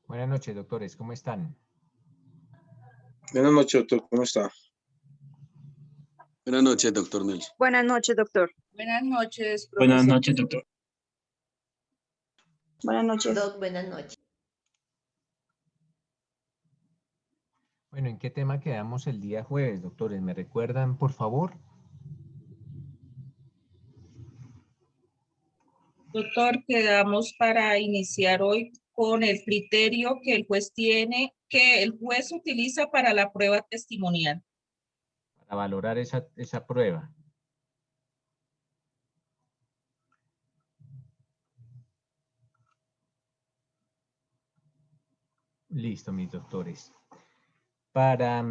Buenas noches, doctores, ¿cómo están? Buenas noches, doctor. ¿Cómo está? Buenas noches, doctor Nelson. Buenas noches, doctor. Buenas noches, Buenas profesor. noches, doctor. Buenas noches. Doc, buenas noches. Bueno, ¿en qué tema quedamos el día jueves, doctores? ¿Me recuerdan, por favor? Doctor, quedamos para iniciar hoy con el criterio que el juez tiene, que el juez utiliza para la prueba testimonial. Para valorar esa prueba. Listo, mis doctores. Para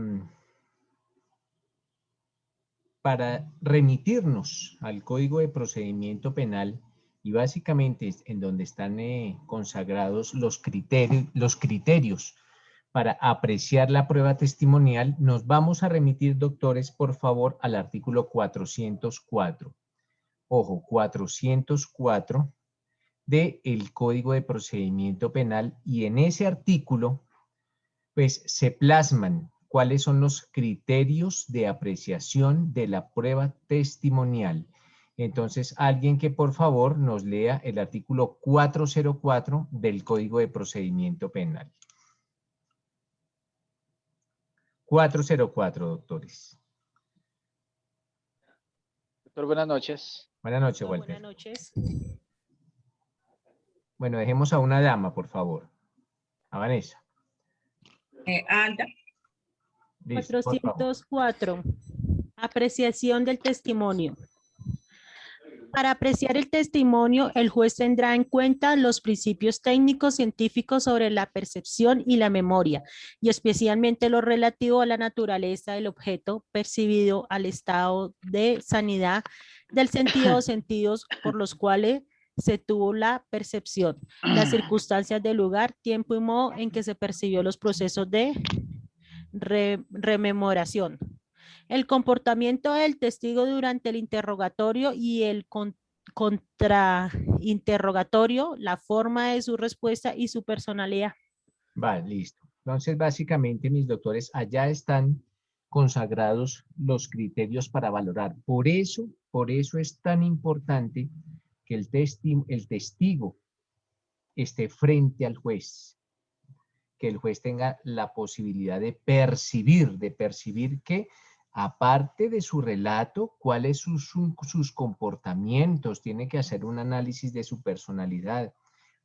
remitirnos al Código de Procedimiento Penal y básicamente en donde están consagrados los criterios para apreciar la prueba testimonial, nos vamos a remitir, doctores, por favor, al artículo 404. Ojo, 404 del Código de Procedimiento Penal, y en ese artículo, pues, se plasman cuáles son los criterios de apreciación de la prueba testimonial. Entonces, alguien que por favor nos lea el artículo 404 del Código de Procedimiento Penal. 404, doctores. Doctor, buenas noches. Buenas noches, Doctor, Walter. buenas noches. Bueno, dejemos a una dama, por favor. A Vanessa. Alda, Listo, por favor. 404. Apreciación del testimonio. Para apreciar el testimonio, el juez tendrá en cuenta los principios técnicos científicos sobre la percepción y la memoria, y especialmente lo relativo a la naturaleza del objeto percibido, al estado de sanidad del sentido o sentidos por los cuales se tuvo la percepción, las circunstancias del lugar, tiempo y modo en que se percibió los procesos de rememoración. El comportamiento del testigo durante el interrogatorio y el contrainterrogatorio, la forma de su respuesta y su personalidad. Vale, listo. Entonces, básicamente, mis doctores, allá están consagrados los criterios para valorar. Por eso es tan importante que el testigo esté frente al juez, que el juez tenga la posibilidad de percibir que, aparte de su relato, cuáles son sus comportamientos, tiene que hacer un análisis de su personalidad.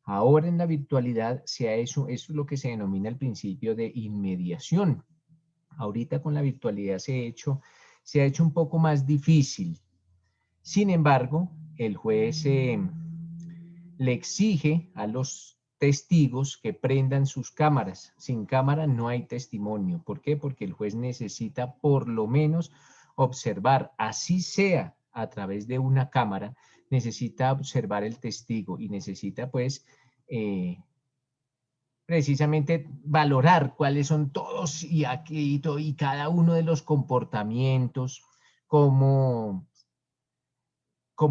Ahora en la virtualidad eso es lo que se denomina el principio de inmediación. Ahorita con la virtualidad se ha hecho un poco más difícil. Sin embargo, el juez le exige a los testigos que prendan sus cámaras. Sin cámara no hay testimonio. ¿Por qué? Porque el juez necesita por lo menos observar, así sea a través de una cámara, necesita observar el testigo y necesita pues precisamente valorar cuáles son todos y cada uno de los comportamientos, cómo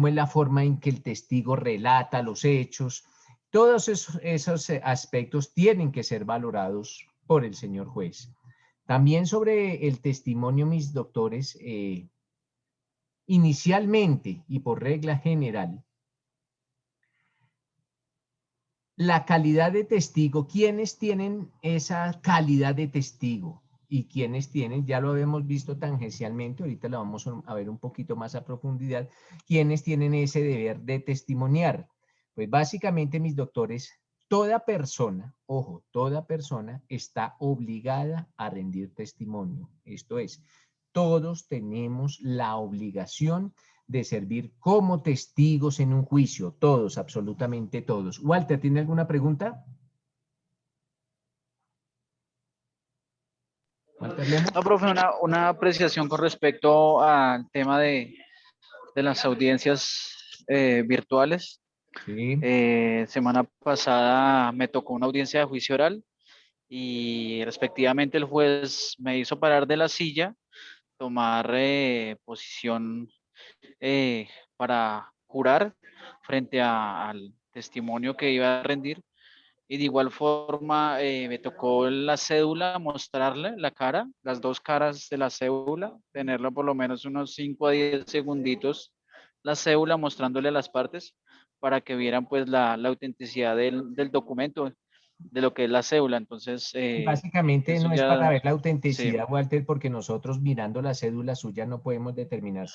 es la forma en que el testigo relata los hechos. Todos esos aspectos tienen que ser valorados por el señor juez. También sobre el testimonio, mis doctores, inicialmente y por regla general, la calidad de testigo, ¿quiénes tienen esa calidad de testigo? Y quienes tienen, ya lo habíamos visto tangencialmente, ahorita lo vamos a ver un poquito más a profundidad, quienes tienen ese deber de testimoniar. Pues básicamente, mis doctores, toda persona, ojo, toda persona está obligada a rendir testimonio. Esto es, todos tenemos la obligación de servir como testigos en un juicio, todos, absolutamente todos. Walter, ¿tiene alguna pregunta? Walter Lemos. No, profe, una apreciación con respecto al tema de las audiencias virtuales. Sí. Semana pasada me tocó una audiencia de juicio oral y respectivamente el juez me hizo parar de la silla, tomar posición para jurar frente al testimonio que iba a rendir, Y de igual forma me tocó la cédula, mostrarle la cara, las dos caras de la cédula, tenerla por lo menos unos 5 a 10 segunditos, la cédula mostrándole las partes para que vieran pues la autenticidad del documento, de lo que es la cédula. Entonces, Básicamente eso no es para ya, ver la sí, autenticidad, Walter, porque nosotros mirando la cédula suya no podemos determinar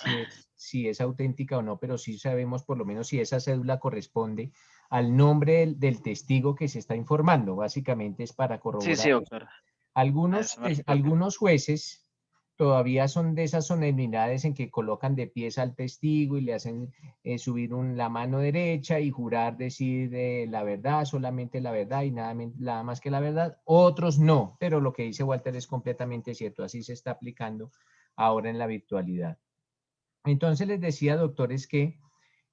si es auténtica o no, pero sí sabemos por lo menos si esa cédula corresponde al nombre del testigo que se está informando. Básicamente es para sí, corroborar sí, eso. doctor. A eso me refiero. Algunos jueces todavía son de esas solemnidades en que colocan de pies al testigo y le hacen subir la mano derecha y jurar decir la verdad, solamente la verdad y nada más que la verdad. Otros no, pero lo que dice Walter es completamente cierto. Así se está aplicando ahora en la virtualidad. Entonces les decía, doctores, que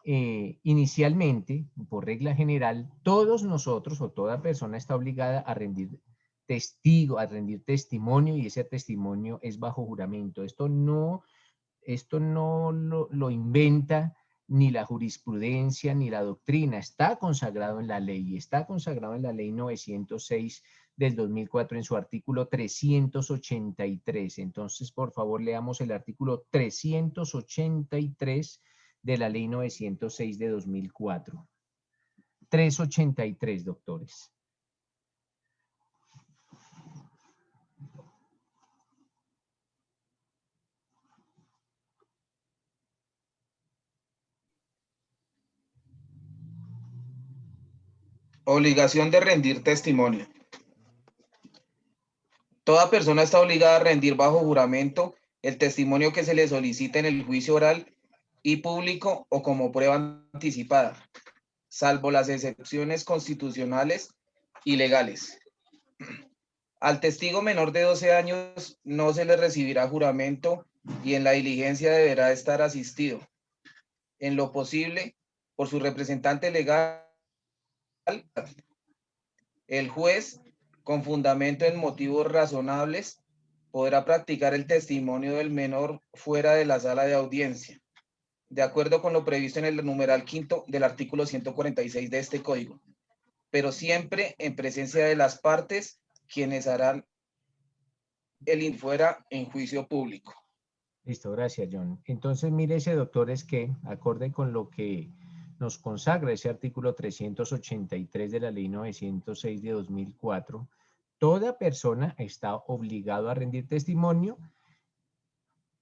inicialmente, por regla general, todos nosotros o toda persona está obligada a rendir a rendir testimonio y ese testimonio es bajo juramento. Esto no lo inventa ni la jurisprudencia ni la doctrina, está consagrado en la ley, está consagrado en la ley 906 del 2004 en su artículo 383. Entonces, por favor, leamos el artículo 383 de la ley 906 de 2004. 383, doctores. Obligación de rendir testimonio. Toda persona está obligada a rendir bajo juramento el testimonio que se le solicita en el juicio oral y público o como prueba anticipada, salvo las excepciones constitucionales y legales. Al testigo menor de 12 años no se le recibirá juramento y en la diligencia deberá estar asistido, en lo posible, por su representante legal. El juez, con fundamento en motivos razonables, podrá practicar el testimonio del menor fuera de la sala de audiencia, de acuerdo con lo previsto en el numeral quinto del artículo 146 de este código, pero siempre en presencia de las partes, quienes harán el fuera en juicio público. Listo, gracias, John. Entonces, mire ese, doctor, es que, acorde con lo que nos consagra ese artículo 383 de la ley 906 de 2004, toda persona está obligado a rendir testimonio,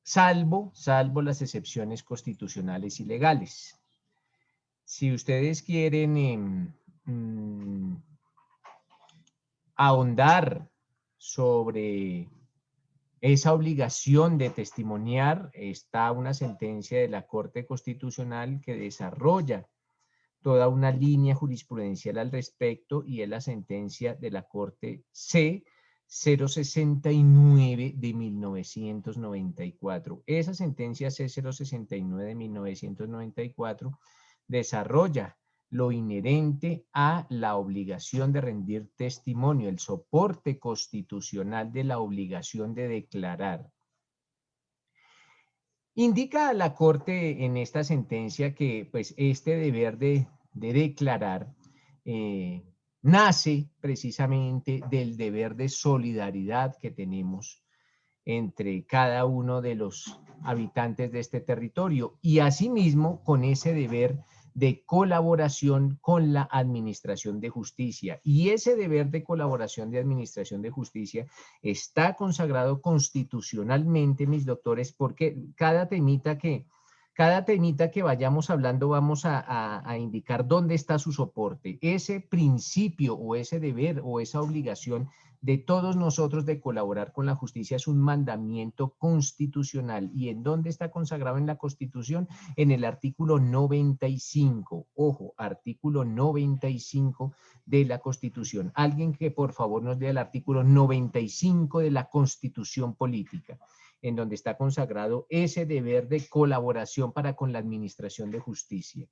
salvo las excepciones constitucionales y legales. Si ustedes quieren ahondar sobre esa obligación de testimoniar, está una sentencia de la Corte Constitucional que desarrolla toda una línea jurisprudencial al respecto y es la sentencia de la Corte C-069 de 1994. Esa sentencia C-069 de 1994 desarrolla lo inherente a la obligación de rendir testimonio, el soporte constitucional de la obligación de declarar. Indica la Corte en esta sentencia que pues, este deber de declarar nace precisamente del deber de solidaridad que tenemos entre cada uno de los habitantes de este territorio y asimismo con ese deber de colaboración con la administración de justicia. Y ese deber de colaboración de administración de justicia está consagrado constitucionalmente, mis doctores, porque cada temita que vayamos hablando vamos a indicar dónde está su soporte. Ese principio o ese deber o esa obligación de todos nosotros de colaborar con la justicia es un mandamiento constitucional. ¿Y en dónde está consagrado en la Constitución? En el artículo 95. Ojo, artículo 95 de la Constitución. Alguien que por favor nos lea el artículo 95 de la Constitución Política, en donde está consagrado ese deber de colaboración para con la administración de justicia.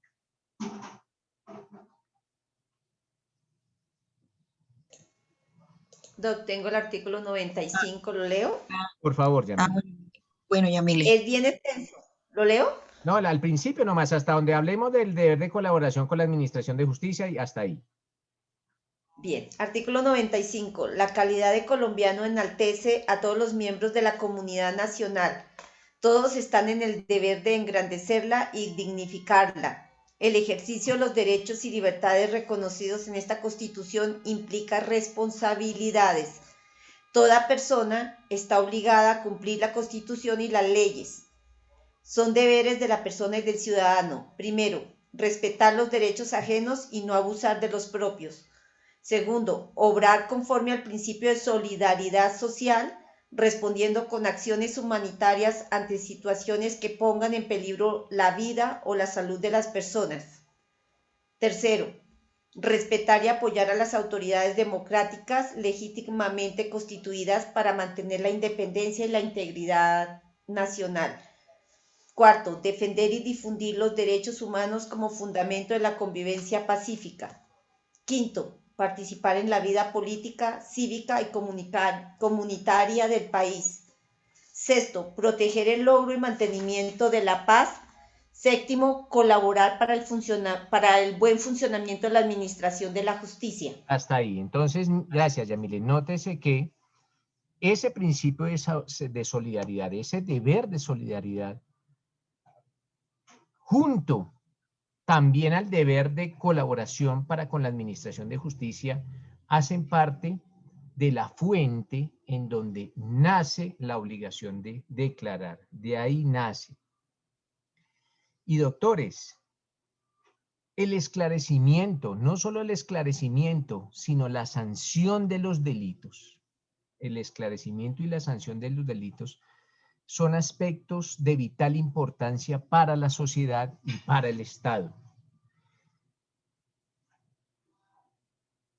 Doc, tengo el artículo 95, ¿lo leo? Por favor, Yamile. Bueno, Yamile. Es bien extenso. ¿Lo leo? No, al principio nomás, hasta donde hablemos del deber de colaboración con la administración de justicia y hasta ahí. Bien, artículo 95. La calidad de colombiano enaltece a todos los miembros de la comunidad nacional. Todos están en el deber de engrandecerla y dignificarla. El ejercicio de los derechos y libertades reconocidos en esta Constitución implica responsabilidades. Toda persona está obligada a cumplir la Constitución y las leyes. Son deberes de la persona y del ciudadano. Primero, respetar los derechos ajenos y no abusar de los propios. Segundo, obrar conforme al principio de solidaridad social, respondiendo con acciones humanitarias ante situaciones que pongan en peligro la vida o la salud de las personas. Tercero, respetar y apoyar a las autoridades democráticas legítimamente constituidas para mantener la independencia y la integridad nacional. Cuarto, defender y difundir los derechos humanos como fundamento de la convivencia pacífica. Quinto, participar en la vida política, cívica y comunitaria del país. Sexto, proteger el logro y mantenimiento de la paz. Séptimo, colaborar para el buen funcionamiento de la administración de la justicia. Hasta ahí. Entonces, gracias, Yamile. Nótese que ese principio de solidaridad, ese deber de solidaridad, junto también al deber de colaboración para con la administración de justicia, hacen parte de la fuente en donde nace la obligación de declarar. De ahí nace. Y doctores, el esclarecimiento, no solo el esclarecimiento, sino la sanción de los delitos. El esclarecimiento y la sanción de los delitos son aspectos de vital importancia para la sociedad y para el Estado.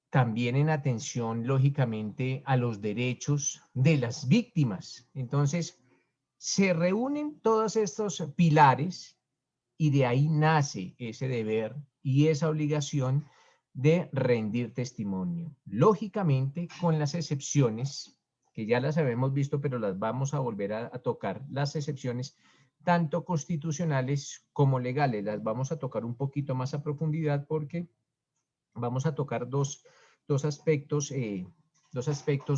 También en atención, lógicamente, a los derechos de las víctimas. Entonces, se reúnen todos estos pilares y de ahí nace ese deber y esa obligación de rendir testimonio. Lógicamente, con las excepciones, que ya las habíamos visto, pero las vamos a volver a tocar, las excepciones tanto constitucionales como legales. Las vamos a tocar un poquito más a profundidad porque vamos a tocar dos aspectos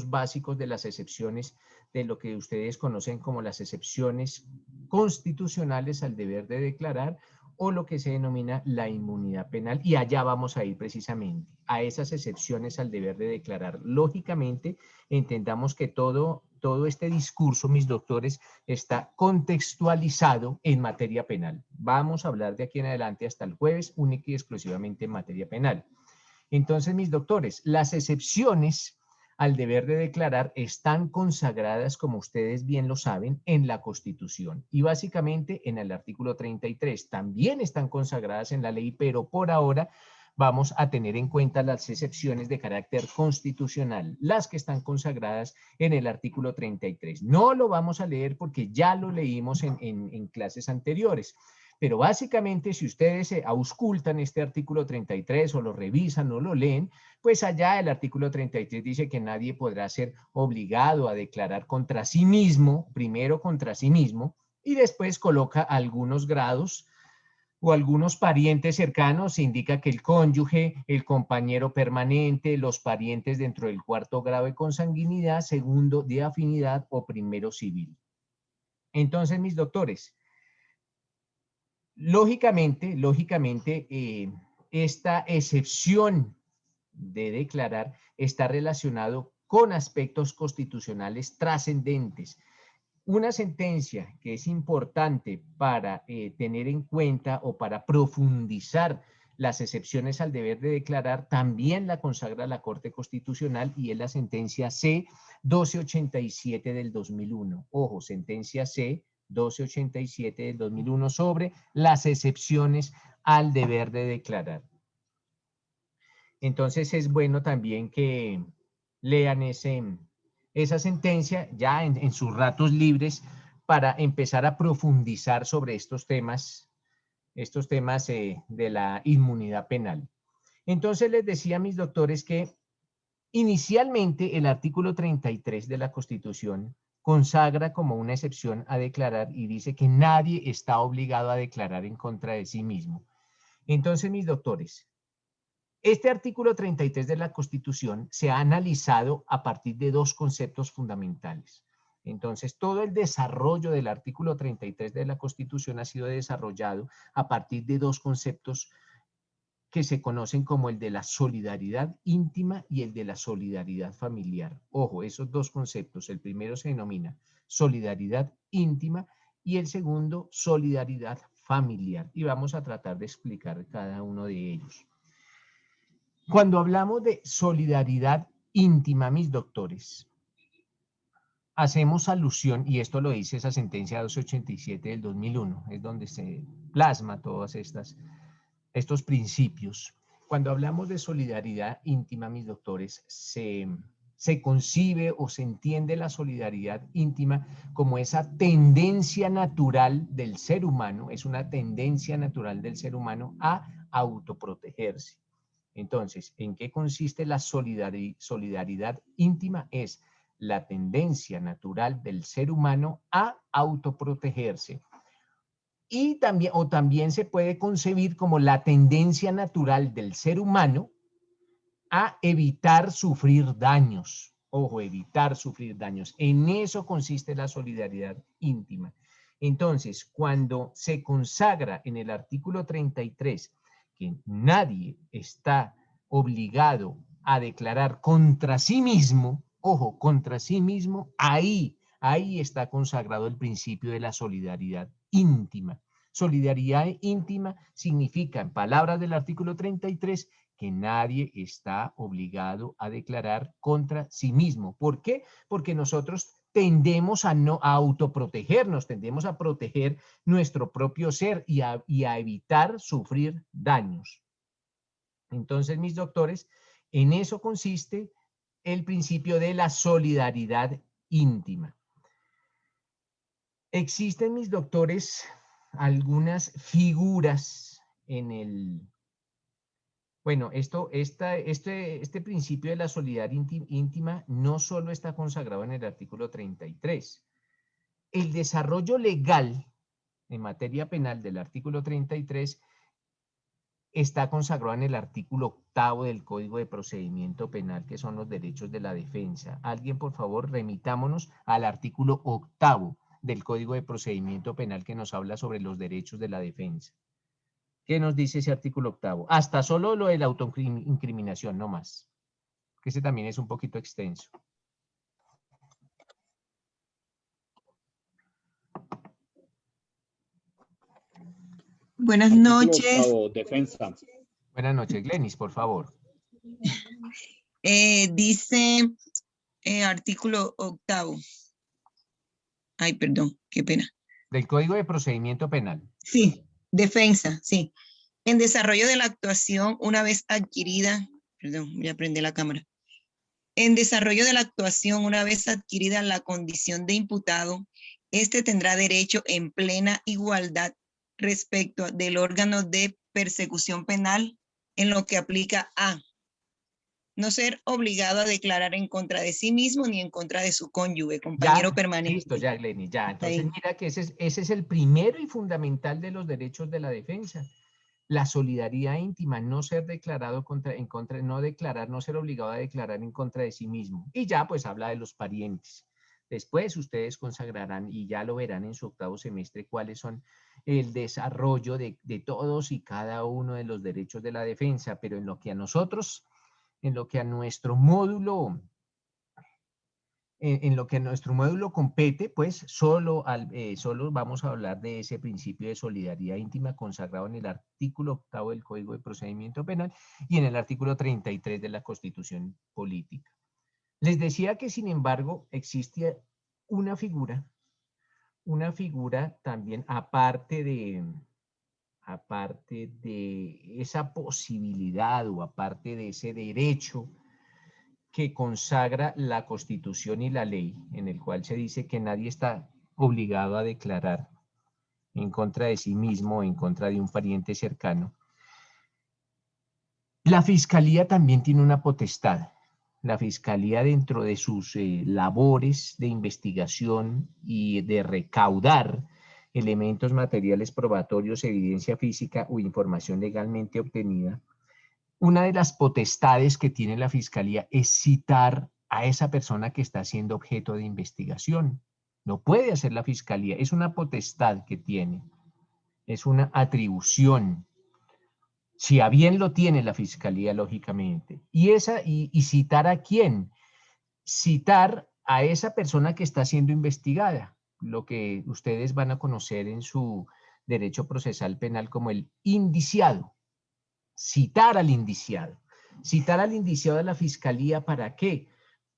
básicos de las excepciones, de lo que ustedes conocen como las excepciones constitucionales al deber de declarar o lo que se denomina la inmunidad penal, y allá vamos a ir precisamente, a esas excepciones al deber de declarar. Lógicamente, entendamos que todo este discurso, mis doctores, está contextualizado en materia penal. Vamos a hablar de aquí en adelante hasta el jueves, única y exclusivamente en materia penal. Entonces, mis doctores, las excepciones al deber de declarar están consagradas, como ustedes bien lo saben, en la Constitución y básicamente en el artículo 33. También están consagradas en la ley, pero por ahora vamos a tener en cuenta las excepciones de carácter constitucional, las que están consagradas en el artículo 33. No lo vamos a leer porque ya lo leímos en clases anteriores. Pero básicamente, si ustedes auscultan este artículo 33 o lo revisan o lo leen, pues allá el artículo 33 dice que nadie podrá ser obligado a declarar contra sí mismo, primero contra sí mismo, y después coloca algunos grados o algunos parientes cercanos, indica que el cónyuge, el compañero permanente, los parientes dentro del cuarto grado de consanguinidad, segundo de afinidad o primero civil. Entonces, mis doctores, lógicamente, esta excepción de declarar está relacionado con aspectos constitucionales trascendentes. Una sentencia que es importante para tener en cuenta o para profundizar las excepciones al deber de declarar, también la consagra la Corte Constitucional y es la sentencia C-1287 del 2001. Ojo, sentencia C-1287 del 2001 sobre las excepciones al deber de declarar. Entonces es bueno también que lean esa sentencia ya en sus ratos libres para empezar a profundizar sobre estos temas de la inmunidad penal. Entonces les decía a mis doctores que inicialmente el artículo 33 de la Constitución consagra como una excepción a declarar y dice que nadie está obligado a declarar en contra de sí mismo. Entonces, mis doctores, Este artículo 33 de la Constitución se ha analizado a partir de dos conceptos fundamentales. Entonces, todo el desarrollo del artículo 33 de la Constitución ha sido desarrollado a partir de dos conceptos que se conocen como el de la solidaridad íntima y el de la solidaridad familiar. Ojo, esos dos conceptos, el primero se denomina solidaridad íntima y el segundo solidaridad familiar. Y vamos a tratar de explicar cada uno de ellos. Cuando hablamos de solidaridad íntima, mis doctores, hacemos alusión, y esto lo dice esa sentencia 287 del 2001, es donde se plasma todos estos principios. Cuando hablamos de solidaridad íntima, mis doctores, se concibe o se entiende la solidaridad íntima como esa tendencia natural del ser humano, es una tendencia natural del ser humano a autoprotegerse. Entonces, ¿en qué consiste la solidaridad íntima? Es la tendencia natural del ser humano a autoprotegerse. Y también se puede concebir como la tendencia natural del ser humano a evitar sufrir daños. Ojo, evitar sufrir daños. En eso consiste la solidaridad íntima. Entonces, cuando se consagra en el artículo 33 que nadie está obligado a declarar contra sí mismo, ojo, contra sí mismo, ahí está consagrado el principio de la solidaridad íntima. Solidaridad íntima significa, en palabras del artículo 33, que nadie está obligado a declarar contra sí mismo. ¿Por qué? Porque nosotros tendemos a autoprotegernos, tendemos a proteger nuestro propio ser y a evitar sufrir daños. Entonces, mis doctores, en eso consiste el principio de la solidaridad íntima. Existen, mis doctores, algunas figuras en el... Bueno, este principio de la solidaridad íntima no solo está consagrado en el artículo 33. El desarrollo legal en materia penal del artículo 33 está consagrado en el artículo 8º del Código de Procedimiento Penal, que son los derechos de la defensa. Alguien, por favor, remitámonos al artículo 8º del Código de Procedimiento Penal que nos habla sobre los derechos de la defensa. ¿Qué nos dice ese artículo 8º? Hasta solo lo de la autoincriminación, no más. Que ese también es un poquito extenso. Buenas noches. Defensa. Buenas noches, Glenis, por favor. Dice artículo 8º. Ay, perdón, qué pena. Del Código de Procedimiento Penal. Sí, defensa, sí. En desarrollo de la actuación una vez adquirida, perdón, voy a prender la cámara. En desarrollo de la actuación una vez adquirida la condición de imputado, este tendrá derecho en plena igualdad respecto del órgano de persecución penal en lo que aplica a no ser obligado a declarar en contra de sí mismo ni en contra de su cónyuge, compañero Ya, permanente. listo, ya, Glenis, ya. Entonces, mira que ese es el primero y fundamental de los derechos de la defensa. La solidaridad íntima, no ser declarado no declarar, no ser obligado a declarar en contra de sí mismo. Y ya, pues, habla de los parientes. Después ustedes consagrarán y ya lo verán en su 8º semestre cuáles son el desarrollo de todos y cada uno de los derechos de la defensa, pero en lo que a nosotros, en lo que a nuestro módulo compete, pues solo vamos a hablar de ese principio de solidaridad íntima consagrado en el artículo 8º del Código de Procedimiento Penal y en el artículo 33 de la Constitución Política. Les decía que, sin embargo, existe una figura también aparte de esa posibilidad o aparte de ese derecho que consagra la Constitución y la ley, en el cual se dice que nadie está obligado a declarar en contra de sí mismo o en contra de un pariente cercano. La Fiscalía también tiene una potestad. La Fiscalía, dentro de sus labores de investigación y de recaudar elementos materiales probatorios, evidencia física o información legalmente obtenida, una de las potestades que tiene la Fiscalía es citar a esa persona que está siendo objeto de investigación. No puede hacer la Fiscalía, es una potestad que tiene, es una atribución. Si a bien lo tiene la Fiscalía, lógicamente. ¿Y citar a quién? Citar a esa persona que está siendo investigada, lo que ustedes van a conocer en su derecho procesal penal como el indiciado. Citar al indiciado. Citar al indiciado de la Fiscalía, ¿para qué?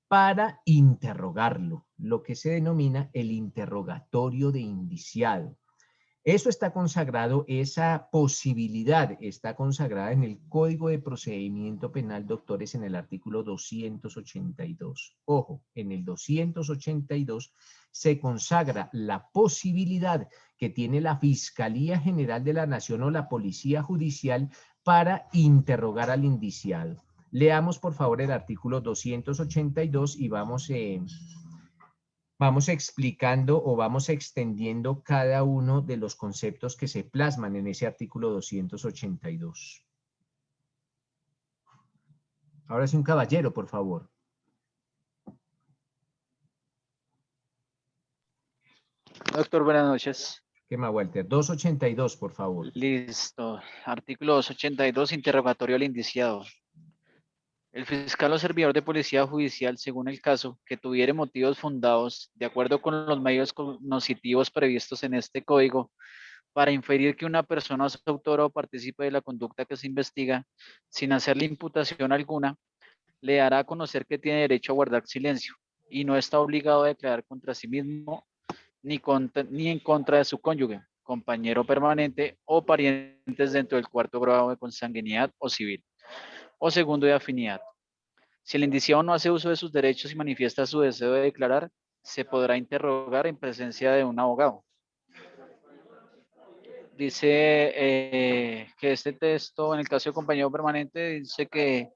Para interrogarlo, lo que se denomina el interrogatorio de indiciado. Eso está consagrado, esa posibilidad está consagrada en el Código de Procedimiento Penal, doctores, en el artículo 282. Ojo, en el 282 se consagra la posibilidad que tiene la Fiscalía General de la Nación o la Policía Judicial para interrogar al indiciado. Leamos, por favor, el artículo 282 y vamos explicando o vamos extendiendo cada uno de los conceptos que se plasman en ese artículo 282. Ahora sí, un caballero, por favor. Doctor, buenas noches. ¿Qué más, Walter? 282, por favor. Listo. Artículo 282, interrogatorio al indiciado. El fiscal o servidor de policía judicial, según el caso, que tuviere motivos fundados, de acuerdo con los medios cognitivos previstos en este código, para inferir que una persona es autora o participa de la conducta que se investiga, sin hacerle imputación alguna, le hará a conocer que tiene derecho a guardar silencio y no está obligado a declarar contra sí mismo ni en contra de su cónyuge, compañero permanente o parientes dentro del cuarto grado de consanguinidad o civil, o segundo de afinidad. Si el indiciado no hace uso de sus derechos y manifiesta su deseo de declarar, se podrá interrogar en presencia de un abogado. Dice que este texto, en el caso de compañero permanente, dice que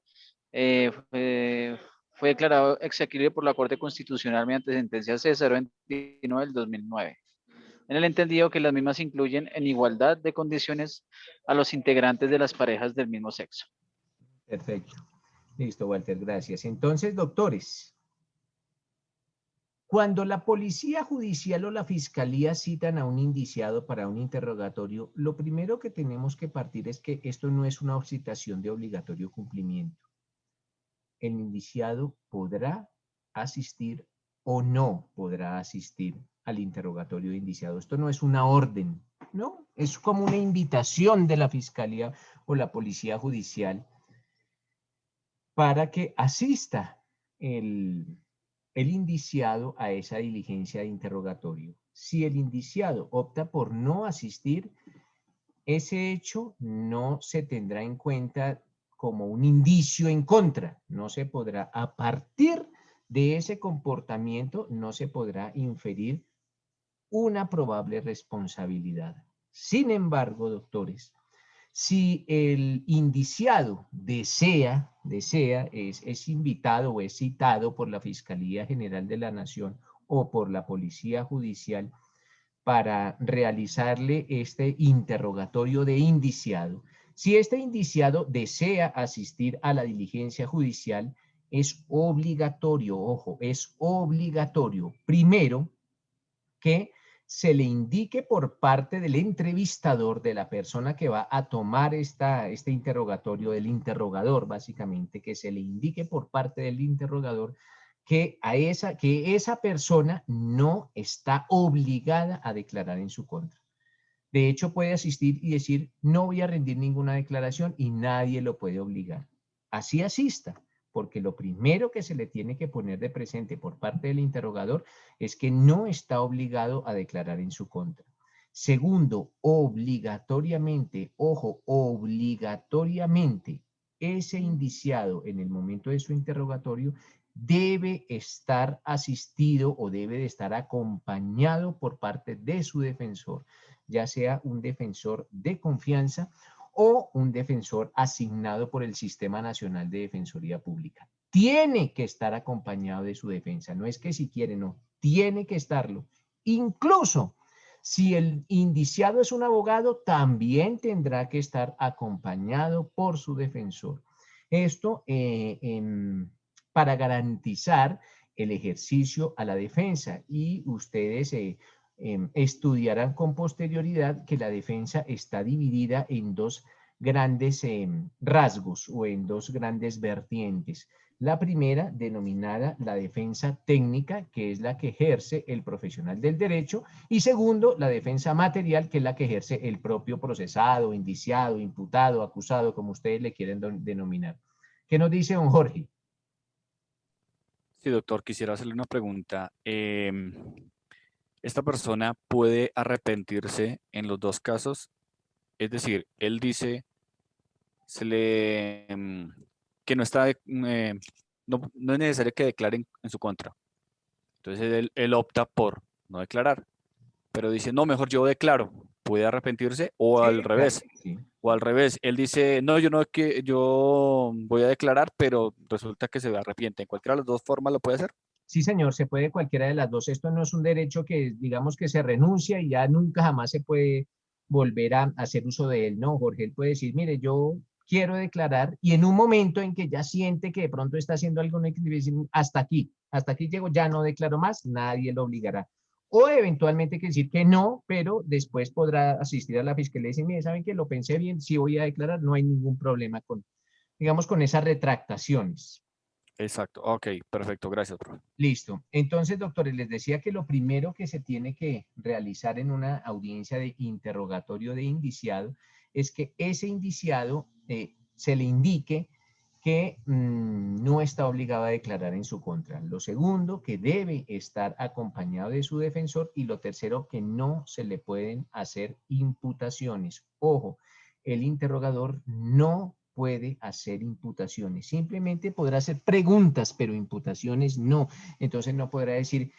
fue declarado exequible por la Corte Constitucional mediante sentencia C-029 del 2009. En el entendido que las mismas incluyen en igualdad de condiciones a los integrantes de las parejas del mismo sexo. Perfecto. Listo, Walter, gracias. Entonces, doctores, cuando la policía judicial o la fiscalía citan a un indiciado para un interrogatorio, lo primero que tenemos que partir es que esto no es una citación de obligatorio cumplimiento. El indiciado podrá asistir o no podrá asistir al interrogatorio de indiciado. Esto no es una orden, ¿no? Es como una invitación de la fiscalía o la policía judicial para que asista el indiciado a esa diligencia de interrogatorio. Si el indiciado opta por no asistir, ese hecho no se tendrá en cuenta como un indicio en contra. No se podrá, a partir de ese comportamiento, no se podrá inferir una probable responsabilidad. Sin embargo, doctores, si el indiciado es invitado o es citado por la Fiscalía General de la Nación o por la Policía Judicial para realizarle este interrogatorio de indiciado, si este indiciado desea asistir a la diligencia judicial, es obligatorio, ojo, es obligatorio, primero, que se le indique por parte del entrevistador, de la persona que va a tomar este interrogatorio, del interrogador, básicamente, que se le indique por parte del interrogador que esa persona no está obligada a declarar en su contra. De hecho, puede asistir y decir, no voy a rendir ninguna declaración y nadie lo puede obligar. Así asista, porque lo primero que se le tiene que poner de presente por parte del interrogador es que no está obligado a declarar en su contra. Segundo, obligatoriamente, ojo, obligatoriamente, ese indiciado en el momento de su interrogatorio debe estar asistido o debe de estar acompañado por parte de su defensor, ya sea un defensor de confianza o un defensor asignado por el Sistema Nacional de Defensoría Pública. Tiene que estar acompañado de su defensa, no es que si quiere, no, tiene que estarlo. Incluso si el indiciado es un abogado, también tendrá que estar acompañado por su defensor. Esto para garantizar el ejercicio a la defensa, y ustedes estudiarán con posterioridad que la defensa está dividida en dos grandes rasgos o en dos grandes vertientes. La primera, denominada la defensa técnica, que es la que ejerce el profesional del derecho, y segundo, la defensa material, que es la que ejerce el propio procesado, indiciado, imputado, acusado, como ustedes le quieren denominar. ¿Qué nos dice don Jorge? Sí, doctor, quisiera hacerle una pregunta. ¿Esta persona puede arrepentirse en los dos casos? Es decir, él dice que no está, no es necesario que declaren en su contra. Entonces él opta por no declarar, pero dice, no, mejor yo declaro. ¿Puede arrepentirse? O al revés. Sí. O al revés, él dice, no, yo voy a declarar, pero resulta que se arrepiente. ¿En cualquiera de las dos formas lo puede hacer? Sí, señor, se puede cualquiera de las dos. Esto no es un derecho que, digamos, que se renuncia y ya nunca jamás se puede volver a hacer uso de él. No, Jorge, él puede decir, mire, yo quiero declarar, y en un momento en que ya siente que de pronto está haciendo algo, hasta aquí llego, ya no declaro más, nadie lo obligará. O eventualmente que decir que no, pero después podrá asistir a la fiscalía y decir, mire, ¿saben qué? Lo pensé bien, sí voy a declarar, no hay ningún problema con, digamos, con esas retractaciones. Exacto, ok, perfecto, gracias, profe. Listo. Entonces, doctores, les decía que lo primero que se tiene que realizar en una audiencia de interrogatorio de indiciado es que ese indiciado se le indique que no está obligado a declarar en su contra. Lo segundo, que debe estar acompañado de su defensor. Y lo tercero, que no se le pueden hacer imputaciones. Ojo, el interrogador no puede hacer imputaciones, simplemente podrá hacer preguntas, pero imputaciones no. Entonces no podrá decir,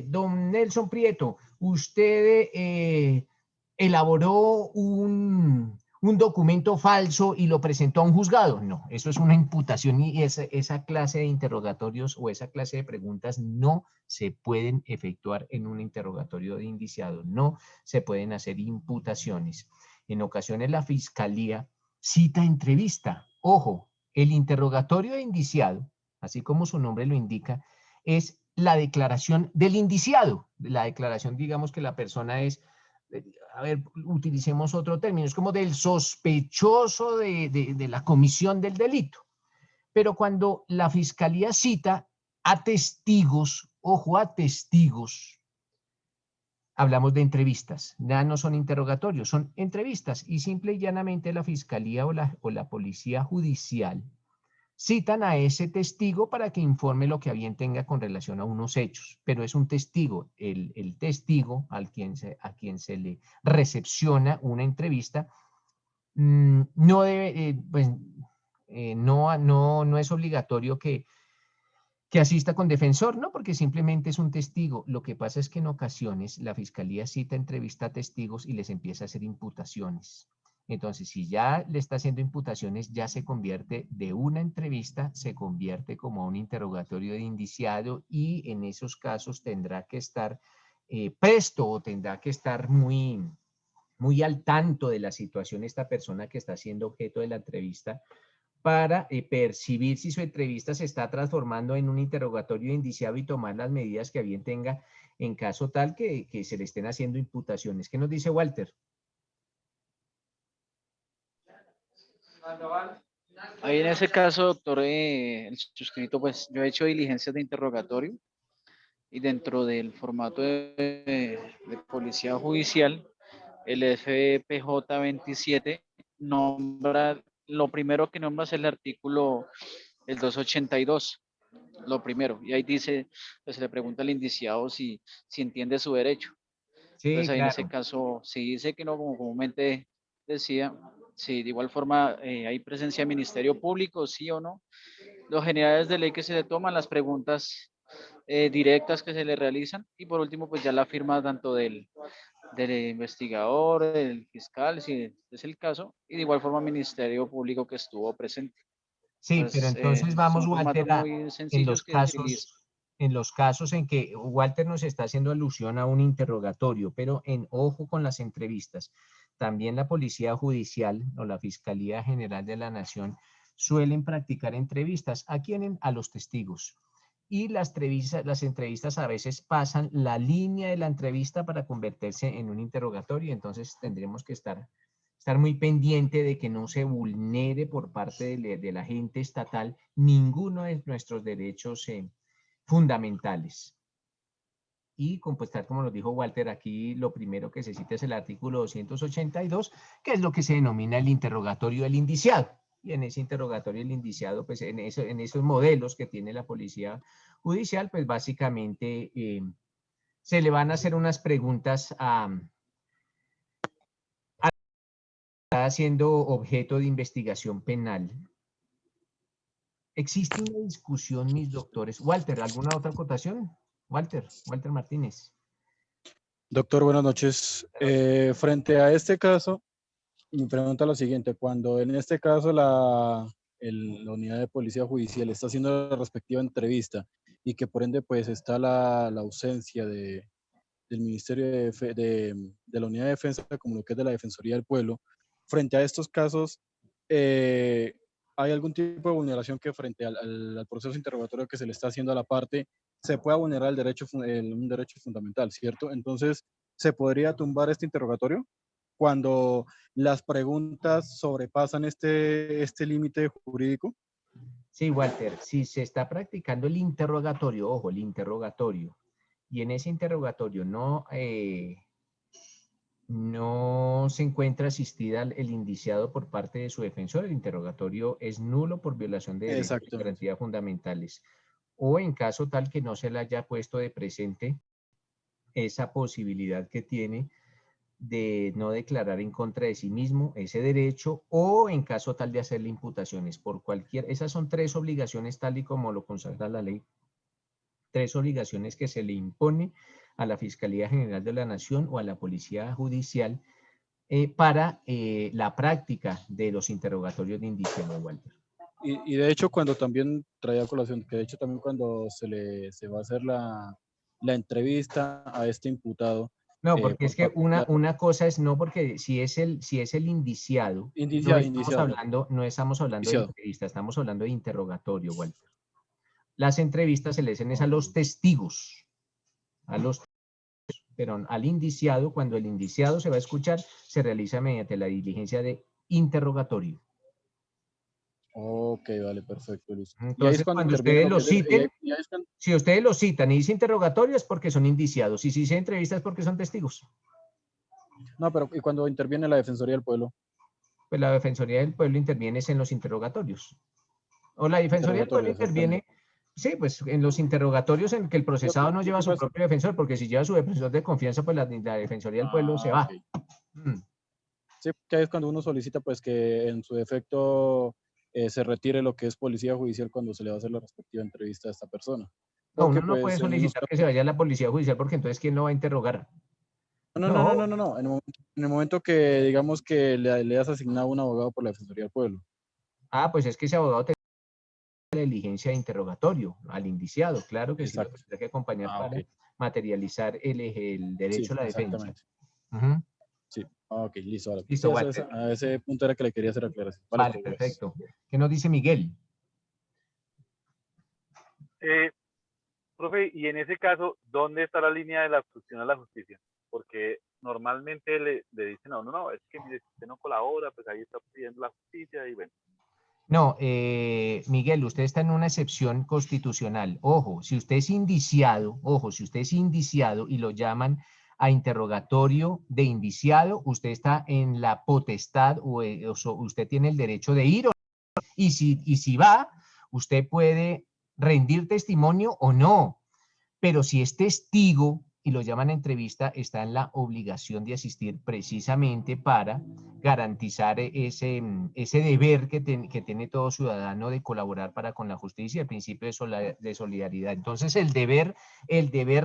don Nelson Prieto, usted elaboró un documento falso y lo presentó a un juzgado. No, eso es una imputación, y esa clase de interrogatorios o esa clase de preguntas no se pueden efectuar en un interrogatorio de indiciado, no se pueden hacer imputaciones. En ocasiones la fiscalía cita entrevista. Ojo, el interrogatorio de indiciado, así como su nombre lo indica, es la declaración del indiciado. La declaración, digamos que la persona es, a ver, utilicemos otro término, es como del sospechoso de la comisión del delito. Pero cuando la fiscalía cita a testigos, ojo, a testigos, hablamos de entrevistas, ya no son interrogatorios, son entrevistas, y simple y llanamente la fiscalía o la policía judicial citan a ese testigo para que informe lo que a bien tenga con relación a unos hechos, pero es un testigo. El testigo a quien se le recepciona una entrevista no debe, no es obligatorio que asista con defensor, ¿no? Porque simplemente es un testigo. Lo que pasa es que en ocasiones la fiscalía cita, entrevista a testigos y les empieza a hacer imputaciones. Entonces, si ya le está haciendo imputaciones, ya se convierte de una entrevista, se convierte como un interrogatorio de indiciado, y en esos casos tendrá que estar presto, o tendrá que estar muy, muy al tanto de la situación esta persona que está siendo objeto de la entrevista, para percibir si su entrevista se está transformando en un interrogatorio de indiciado y tomar las medidas que a bien tenga en caso tal que se le estén haciendo imputaciones. ¿Qué nos dice Walter? Ahí en ese caso, doctor, el suscrito, pues yo he hecho diligencias de interrogatorio, y dentro del formato de policía judicial, el FPJ 27 nombra, lo primero que nombra es el artículo, el 282, lo primero, y ahí dice, pues se le pregunta al indiciado si entiende su derecho. Sí, Entonces ahí en ese claro. caso, si dice que no, como comúnmente decía, si de igual forma hay presencia de Ministerio Público, sí o no, los generales de ley que se le toman, las preguntas directas que se le realizan, y por último, pues ya la firma tanto del investigador, del fiscal, si es el caso, y de igual forma Ministerio Público que estuvo presente. Sí, pero Entonces, entonces vamos, son Walter, formatos muy sencillos que se utilizan. en los casos en que Walter nos está haciendo alusión a un interrogatorio, pero en ojo con las entrevistas. También la Policía Judicial o la Fiscalía General de la Nación suelen practicar entrevistas. ¿A quién? A los testigos. Y las entrevistas a veces pasan la línea de la entrevista para convertirse en un interrogatorio, entonces tendremos que estar muy pendiente de que no se vulnere por parte de la agente estatal ninguno de nuestros derechos fundamentales. Y compuestar, como nos dijo Walter, aquí lo primero que se cita es el artículo 282, que es lo que se denomina el interrogatorio del indiciado. Y en ese interrogatorio del indiciado, pues en esos modelos que tiene la policía judicial, pues básicamente se le van a hacer unas preguntas está siendo objeto de investigación penal. Existe una discusión, mis doctores. Walter, ¿alguna otra acotación? Walter Martínez. Doctor, buenas noches. Frente a este caso, mi pregunta es lo siguiente. Cuando en este caso la unidad de policía judicial está haciendo la respectiva entrevista y que por ende pues está la ausencia del Ministerio de la Unidad de Defensa, como lo que es de la Defensoría del Pueblo, frente a estos casos, ¿hay algún tipo de vulneración que frente al proceso interrogatorio que se le está haciendo a la parte se pueda vulnerar un derecho fundamental, ¿cierto? Entonces, ¿se podría tumbar este interrogatorio cuando las preguntas sobrepasan este límite jurídico? Sí, Walter, si se está practicando el interrogatorio, ojo, el interrogatorio, y en ese interrogatorio no se encuentra asistida el indiciado por parte de su defensor, el interrogatorio es nulo por violación de derechos y garantías fundamentales. O en caso tal que no se le haya puesto de presente esa posibilidad que tiene de no declarar en contra de sí mismo ese derecho, o en caso tal de hacerle imputaciones por cualquier, esas son 3 obligaciones tal y como lo consagra la ley, 3 obligaciones que se le impone a la Fiscalía General de la Nación o a la Policía Judicial para la práctica de los interrogatorios de indiciado, Walter. Y de hecho, cuando también traía colación, que de hecho también cuando se va a hacer la entrevista a este imputado. No, porque es que una cosa es, no, porque si es el indiciado, no estamos hablando de entrevista, estamos hablando de interrogatorio, Walter. Las entrevistas se le hacen es a los testigos, pero al indiciado, cuando el indiciado se va a escuchar, se realiza mediante la diligencia de interrogatorio. Ok, vale, perfecto, listo. Entonces, cuando ustedes lo citen, si ustedes lo citan y dice interrogatorio es porque son indiciados, y si se entrevista es porque son testigos. No, pero ¿y cuando interviene la Defensoría del Pueblo? Pues la Defensoría del Pueblo interviene en los interrogatorios. O la Defensoría del Pueblo interviene, sí, pues en los interrogatorios en que el procesado no lleva su propio defensor, porque si lleva su defensor de confianza, pues la Defensoría del Pueblo se va. Sí, que es cuando uno solicita pues que en su defecto se retire lo que es policía judicial cuando se le va a hacer la respectiva entrevista a esta persona. No, uno no puede solicitar que se vaya a la policía judicial porque entonces ¿quién lo va a interrogar? No. En el momento que digamos que le has asignado un abogado por la Defensoría del Pueblo. Ah, pues es que ese abogado tiene la diligencia de interrogatorio al indiciado, claro que sí, lo tendrá que acompañar para materializar el derecho a la defensa. Sí, ok, listo. Vale. Listo, a ese punto era que le quería hacer aclaración. Vale, perfecto. ¿Qué nos dice Miguel? Profe, y en ese caso, ¿dónde está la línea de la obstrucción a la justicia? Porque normalmente le dicen a uno, no, es que mire, si usted no colabora, pues ahí está pidiendo la justicia y bueno. No, Miguel, usted está en una excepción constitucional. Ojo, si usted es indiciado, y lo llaman a interrogatorio de indiciado, usted está en la potestad o usted tiene el derecho de ir. Y si va, usted puede rendir testimonio o no. Pero si es testigo y lo llaman a entrevista, está en la obligación de asistir precisamente para garantizar ese deber que tiene todo ciudadano de colaborar para con la justicia, el principio de solidaridad. Entonces el deber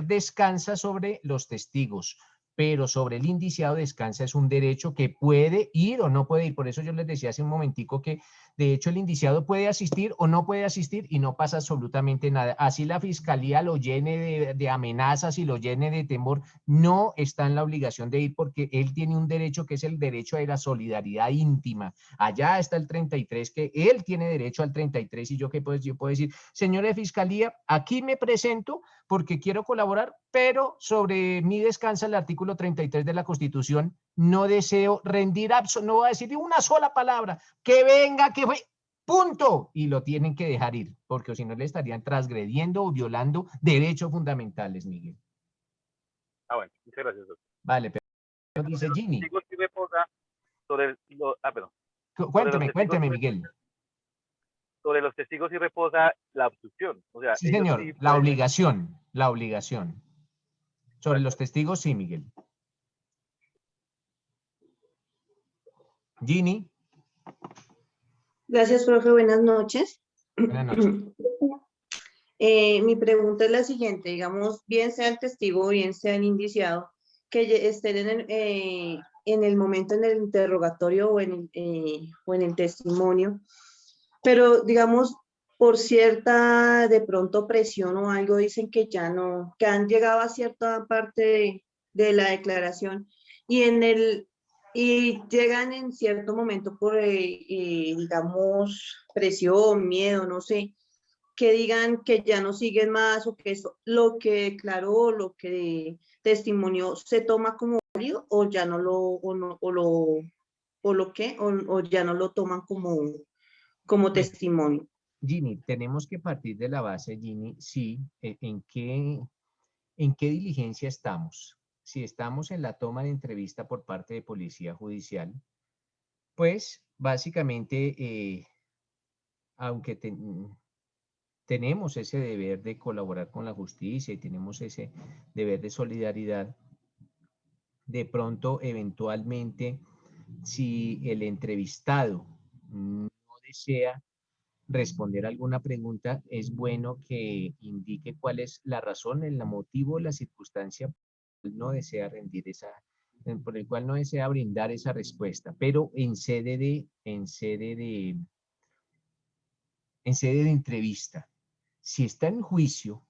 descansa sobre los testigos, pero sobre el indiciado descansa es un derecho que puede ir o no puede ir. Por eso yo les decía hace un momentico que de hecho el indiciado puede asistir o no puede asistir y no pasa absolutamente nada. Así la fiscalía lo llene de amenazas y lo llene de temor, no está en la obligación de ir porque él tiene un derecho que es el derecho de la solidaridad íntima. Allá está el 33, que él tiene derecho al 33 y yo que pues yo puedo decir, señora de fiscalía, aquí me presento porque quiero colaborar, pero sobre mí descansa el artículo 33 de la Constitución, no deseo rendir, no voy a decir una sola palabra, que venga, que fue, punto, y lo tienen que dejar ir, porque si no le estarían transgrediendo o violando derechos fundamentales, Miguel. Ah, bueno, muchas gracias, doctor. Vale, pero dice Ginny. Perdón. Cuénteme, Miguel. Sobre los testigos sí reposa la abducción. O sea, Sí, ellos señor, sí la pueden... obligación. Sobre los testigos, sí, Miguel. Ginny. Gracias, profe. Buenas noches. Buenas noches. Mi pregunta es la siguiente, digamos, bien sea el testigo o bien sea el indiciado, que estén en el momento en el interrogatorio o en el testimonio, pero digamos, por cierta de pronto presión o algo, dicen que ya no, que han llegado a cierta parte de la declaración y llegan en cierto momento por, digamos, presión, miedo, no sé, que digan que ya no siguen más o que eso, lo que declaró, lo que testimonió, se toma como válido o ya no lo, o ya no lo toman como testimonio. Ginny, tenemos que partir de la base, Ginny, sí, en qué diligencia estamos. Si estamos en la toma de entrevista por parte de Policía Judicial, pues básicamente, aunque tenemos ese deber de colaborar con la justicia y tenemos ese deber de solidaridad, de pronto, eventualmente, si el entrevistado no desea responder alguna pregunta, es bueno que indique cuál es la razón, el motivo, la circunstancia por el cual no desea por el cual no desea brindar esa respuesta, pero en sede de entrevista. Si está en juicio,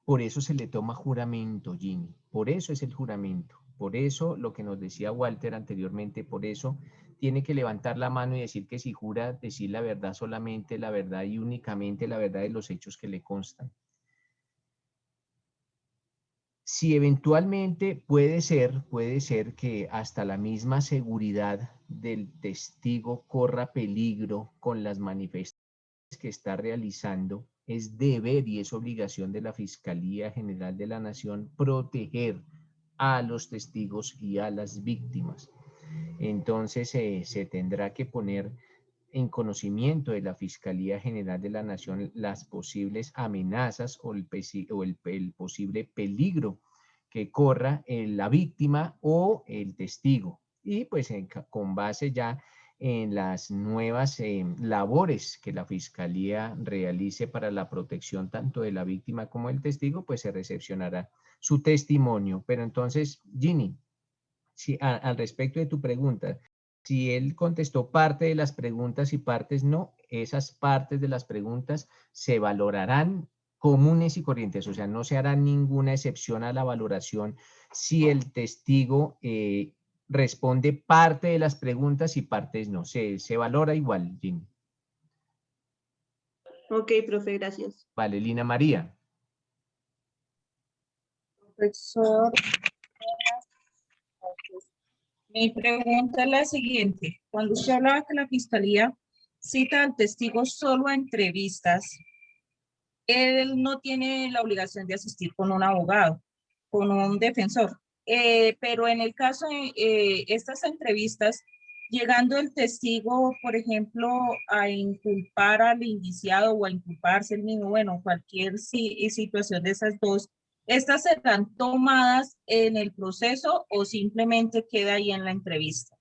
por eso se le toma juramento, Ginny. Por eso es el juramento. Por eso lo que nos decía Walter anteriormente, por eso tiene que levantar la mano y decir que si jura decir la verdad, solamente la verdad y únicamente la verdad de los hechos que le constan. Si eventualmente puede ser que hasta la misma seguridad del testigo corra peligro con las manifestaciones que está realizando, es deber y es obligación de la Fiscalía General de la Nación proteger a los testigos y a las víctimas. Entonces se tendrá que poner en conocimiento de la Fiscalía General de la Nación las posibles amenazas o el posible peligro que corra la víctima o el testigo. Y pues con base ya en las nuevas labores que la Fiscalía realice para la protección tanto de la víctima como del testigo, pues se recepcionará su testimonio. Pero entonces, Ginny, si, al respecto de tu pregunta, si él contestó parte de las preguntas y partes no, esas partes de las preguntas se valorarán comunes y corrientes, o sea, no se hará ninguna excepción a la valoración si el testigo responde parte de las preguntas y partes no, se valora igual, Jimmy. Ok, profe, gracias. Vale, Lina María. Profesor, mi pregunta es la siguiente. Cuando usted hablaba que la Fiscalía cita al testigo solo a entrevistas, él no tiene la obligación de asistir con un abogado, con un defensor. Pero en el caso de estas entrevistas, llegando el testigo, por ejemplo, a inculpar al indiciado o a inculparse el mismo, bueno, cualquier situación de esas dos, ¿estas serán tomadas en el proceso o simplemente queda ahí en la entrevista?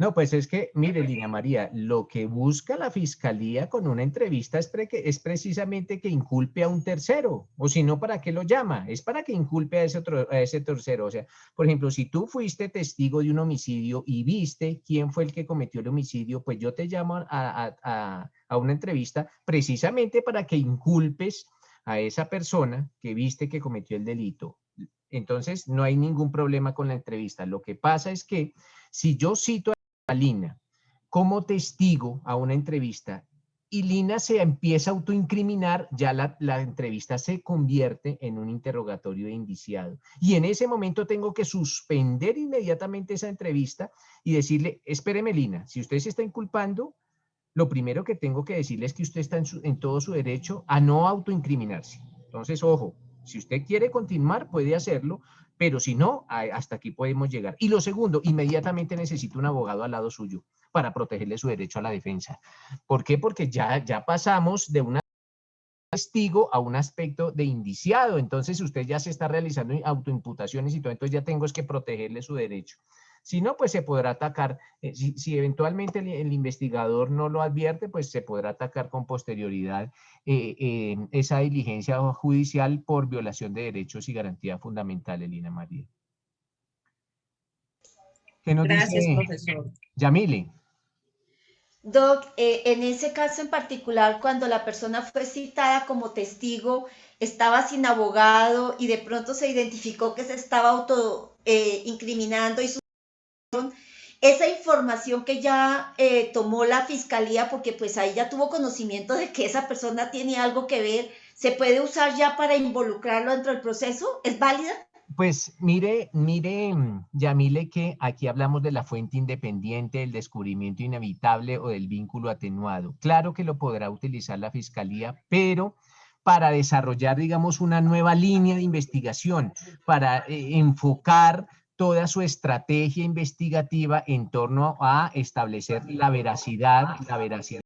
No, pues es que, mire, Lina María, lo que busca la fiscalía con una entrevista es precisamente que inculpe a un tercero, o si no, ¿para qué lo llama? Es para que inculpe a ese tercero. O sea, por ejemplo, si tú fuiste testigo de un homicidio y viste quién fue el que cometió el homicidio, pues yo te llamo a una entrevista precisamente para que inculpes a esa persona que viste que cometió el delito. Entonces, no hay ningún problema con la entrevista. Lo que pasa es que si yo cito a Lina como testigo a una entrevista y Lina se empieza a autoincriminar, ya la entrevista se convierte en un interrogatorio de indiciado. Y en ese momento tengo que suspender inmediatamente esa entrevista y decirle, espéreme Lina, si usted se está inculpando, lo primero que tengo que decirle es que usted está en todo su derecho a no autoincriminarse. Entonces, ojo, si usted quiere continuar, puede hacerlo, pero si no, hasta aquí podemos llegar. Y lo segundo, inmediatamente necesita un abogado al lado suyo para protegerle su derecho a la defensa. ¿Por qué? Porque ya pasamos de un testigo a un aspecto de indiciado. Entonces, usted ya se está realizando autoimputaciones y todo, entonces ya tengo es que protegerle su derecho. Si no, pues se podrá atacar, si eventualmente el investigador no lo advierte, pues se podrá atacar con posterioridad esa diligencia judicial por violación de derechos y garantía fundamental, Lina María. ¿Qué nos Gracias, dice profesor. Yamile? Doc, en ese caso en particular, cuando la persona fue citada como testigo, estaba sin abogado y de pronto se identificó que se estaba incriminando y esa información que ya tomó la fiscalía, porque pues ahí ya tuvo conocimiento de que esa persona tiene algo que ver, ¿se puede usar ya para involucrarlo dentro del proceso? ¿Es válida? Pues mire, Yamile, que aquí hablamos de la fuente independiente, del descubrimiento inevitable o del vínculo atenuado. Claro que lo podrá utilizar la fiscalía, pero para desarrollar, digamos, una nueva línea de investigación, para enfocar toda su estrategia investigativa en torno a establecer la veracidad de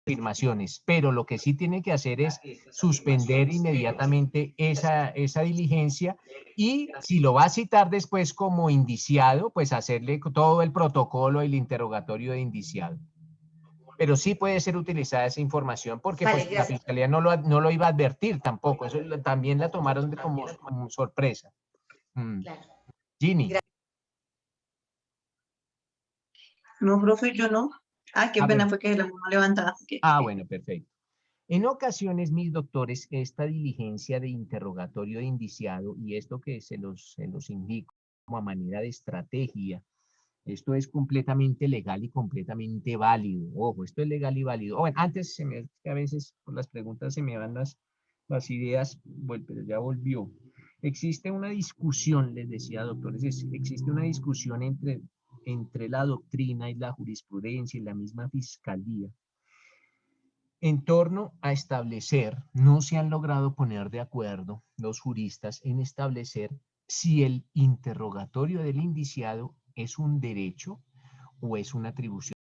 afirmaciones, pero lo que sí tiene que hacer es suspender inmediatamente esa diligencia y si lo va a citar después como indiciado, pues hacerle todo el protocolo y el interrogatorio de indiciado. Pero sí puede ser utilizada esa información porque Vale, pues, la fiscalía no lo iba a advertir tampoco, eso también la tomaron como sorpresa. Claro. Ginny. No, profe, yo no. Ah, qué pena, fue que la mano levantada. Bueno, perfecto. En ocasiones, mis doctores, esta diligencia de interrogatorio de indiciado, y esto que se los indico como a manera de estrategia, esto es completamente legal y completamente válido. Ojo, esto es legal y válido. Bueno, antes a veces por las preguntas se me van las ideas, pero ya volvió. Existe una discusión, les decía, doctores, existe una discusión entre la doctrina y la jurisprudencia y la misma fiscalía en torno a establecer, no se han logrado poner de acuerdo los juristas en establecer si el interrogatorio del indiciado es un derecho o es una atribución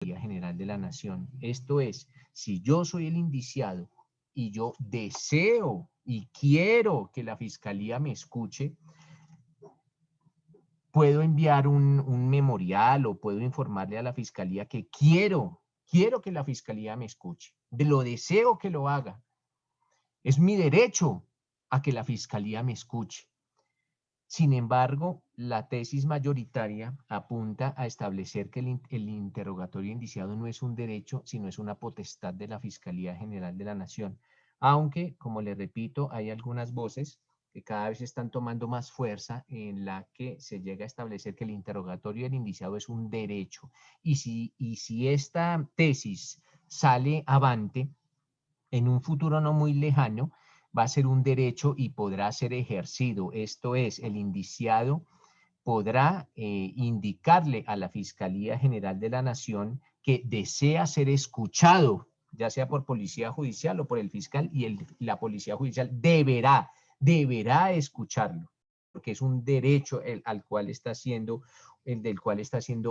general de la nación. Esto es, si yo soy el indiciado y yo deseo y quiero que la fiscalía me escuche, puedo enviar un memorial o puedo informarle a la fiscalía que quiero que la fiscalía me escuche, lo deseo que lo haga. Es mi derecho a que la fiscalía me escuche. Sin embargo, la tesis mayoritaria apunta a establecer que el interrogatorio indiciado no es un derecho, sino es una potestad de la Fiscalía General de la Nación. Aunque, como le repito, hay algunas voces que cada vez están tomando más fuerza en la que se llega a establecer que el interrogatorio del indiciado es un derecho. Y si esta tesis sale avante, en un futuro no muy lejano, va a ser un derecho y podrá ser ejercido. Esto es, el indiciado podrá indicarle a la Fiscalía General de la Nación que desea ser escuchado, ya sea por policía judicial o por el fiscal, y la policía judicial deberá escucharlo, porque es un derecho del cual está haciendo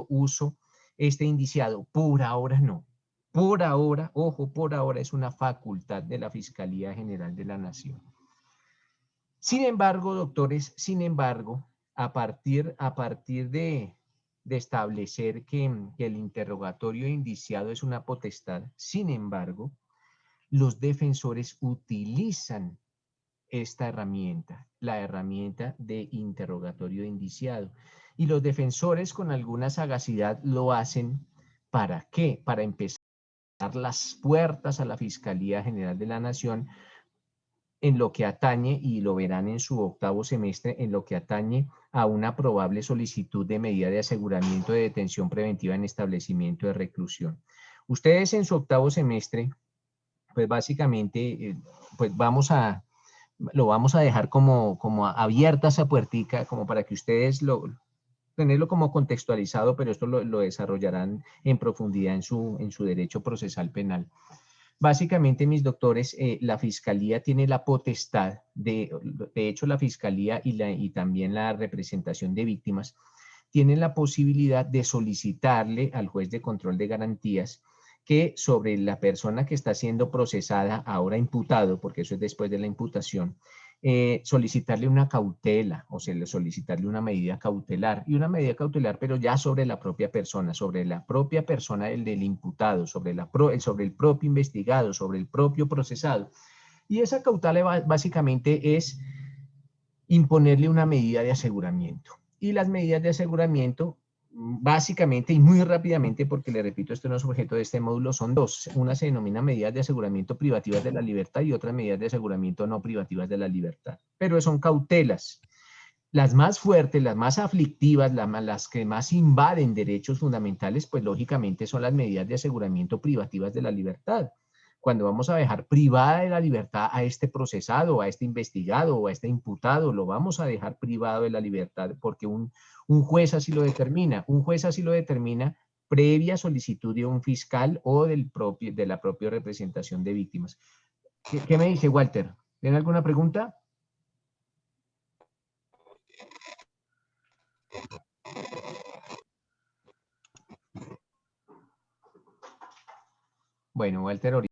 uso este indiciado. Por ahora no. Por ahora, ojo, por ahora es una facultad de la Fiscalía General de la Nación. Sin embargo, doctores, a partir de de establecer que el interrogatorio indiciado es una potestad. Sin embargo, los defensores utilizan esta herramienta, la herramienta de interrogatorio indiciado. Y los defensores con alguna sagacidad lo hacen, ¿para qué? Para empezar las puertas a la Fiscalía General de la Nación en lo que atañe, y lo verán en su octavo semestre, en lo que atañe a una probable solicitud de medida de aseguramiento de detención preventiva en establecimiento de reclusión. Ustedes en su octavo semestre, pues básicamente, pues lo vamos a dejar como abierta esa puertica, como para que ustedes tenerlo como contextualizado, pero esto lo desarrollarán en profundidad en su derecho procesal penal. Básicamente, mis doctores, la Fiscalía tiene la potestad, de hecho la Fiscalía y también la representación de víctimas, tienen la posibilidad de solicitarle al juez de control de garantías que sobre la persona que está siendo procesada, ahora imputado, porque eso es después de la imputación, solicitarle una cautela, o sea, solicitarle una medida cautelar, y una medida cautelar, pero ya sobre la propia persona del imputado, sobre el propio investigado, sobre el propio procesado. Y esa cautela básicamente es imponerle una medida de aseguramiento. Y las medidas de aseguramiento, básicamente y muy rápidamente, porque le repito, esto no es objeto de este módulo, son dos. Una se denomina medidas de aseguramiento privativas de la libertad y otra medidas de aseguramiento no privativas de la libertad. Pero son cautelas. Las más fuertes, las más aflictivas, las que más invaden derechos fundamentales, pues lógicamente son las medidas de aseguramiento privativas de la libertad. Cuando vamos a dejar privada de la libertad a este procesado, a este investigado o a este imputado, lo vamos a dejar privado de la libertad porque un juez así lo determina. Un juez así lo determina previa solicitud de un fiscal o de la propia representación de víctimas. ¿Qué me dice Walter? ¿Tiene alguna pregunta? Bueno, Walter,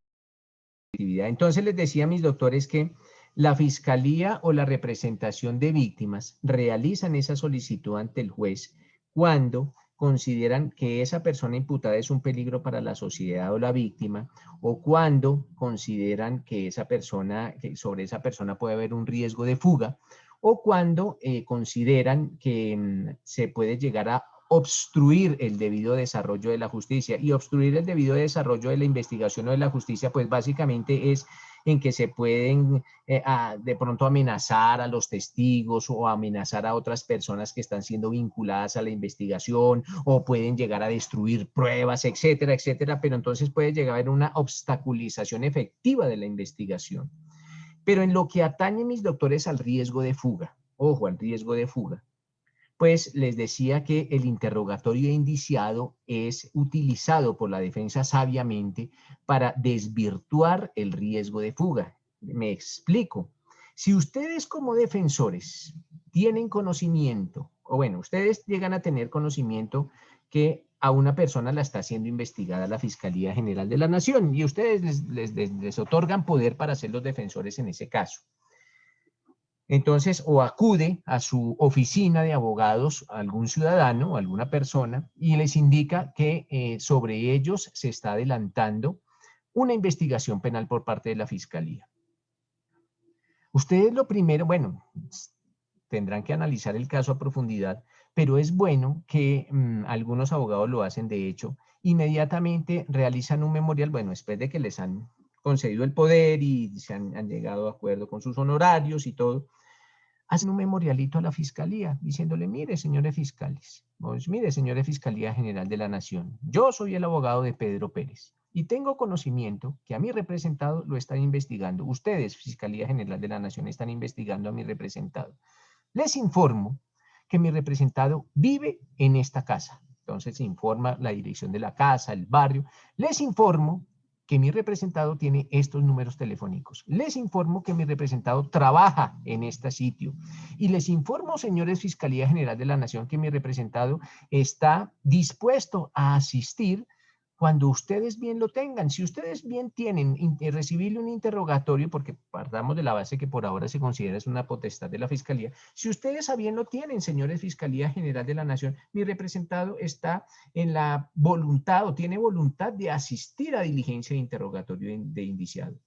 entonces les decía a mis doctores que la Fiscalía o la representación de víctimas realizan esa solicitud ante el juez cuando consideran que esa persona imputada es un peligro para la sociedad o la víctima, o cuando consideran que sobre esa persona puede haber un riesgo de fuga, o cuando consideran que se puede llegar a obstruir el debido desarrollo de la justicia. Y obstruir el debido desarrollo de la investigación o de la justicia, pues básicamente es en que se pueden de pronto amenazar a los testigos o amenazar a otras personas que están siendo vinculadas a la investigación, o pueden llegar a destruir pruebas, etcétera, etcétera, pero entonces puede llegar a haber una obstaculización efectiva de la investigación. Pero en lo que atañe, mis doctores, al riesgo de fuga, ojo, al riesgo de fuga, pues les decía que el interrogatorio indiciado es utilizado por la defensa sabiamente para desvirtuar el riesgo de fuga. Me explico. Si ustedes como defensores tienen conocimiento, o bueno, ustedes llegan a tener conocimiento que a una persona la está siendo investigada la Fiscalía General de la Nación y ustedes les otorgan poder para ser los defensores en ese caso. Entonces, o acude a su oficina de abogados algún ciudadano o alguna persona y les indica que sobre ellos se está adelantando una investigación penal por parte de la Fiscalía. Ustedes lo primero, bueno, tendrán que analizar el caso a profundidad, pero es bueno que algunos abogados lo hacen, de hecho, inmediatamente realizan un memorial, bueno, después de que les han concedido el poder y se han llegado a acuerdo con sus honorarios y todo, hacen un memorialito a la Fiscalía diciéndole, mire, señores fiscales, pues, mire, señores Fiscalía General de la Nación, yo soy el abogado de Pedro Pérez y tengo conocimiento que a mi representado lo están investigando. Ustedes, Fiscalía General de la Nación, están investigando a mi representado. Les informo que mi representado vive en esta casa. Entonces se informa la dirección de la casa, el barrio. Les informo que mi representado tiene estos números telefónicos. Les informo que mi representado trabaja en este sitio. Y les informo, señores Fiscalía General de la Nación, que mi representado está dispuesto a asistir cuando ustedes bien lo tengan. Si ustedes bien tienen recibirle un interrogatorio, porque partamos de la base que por ahora se considera es una potestad de la Fiscalía, si ustedes a bien lo tienen, señores Fiscalía General de la Nación, mi representado está en la voluntad o tiene voluntad de asistir a diligencia de interrogatorio de indiciado.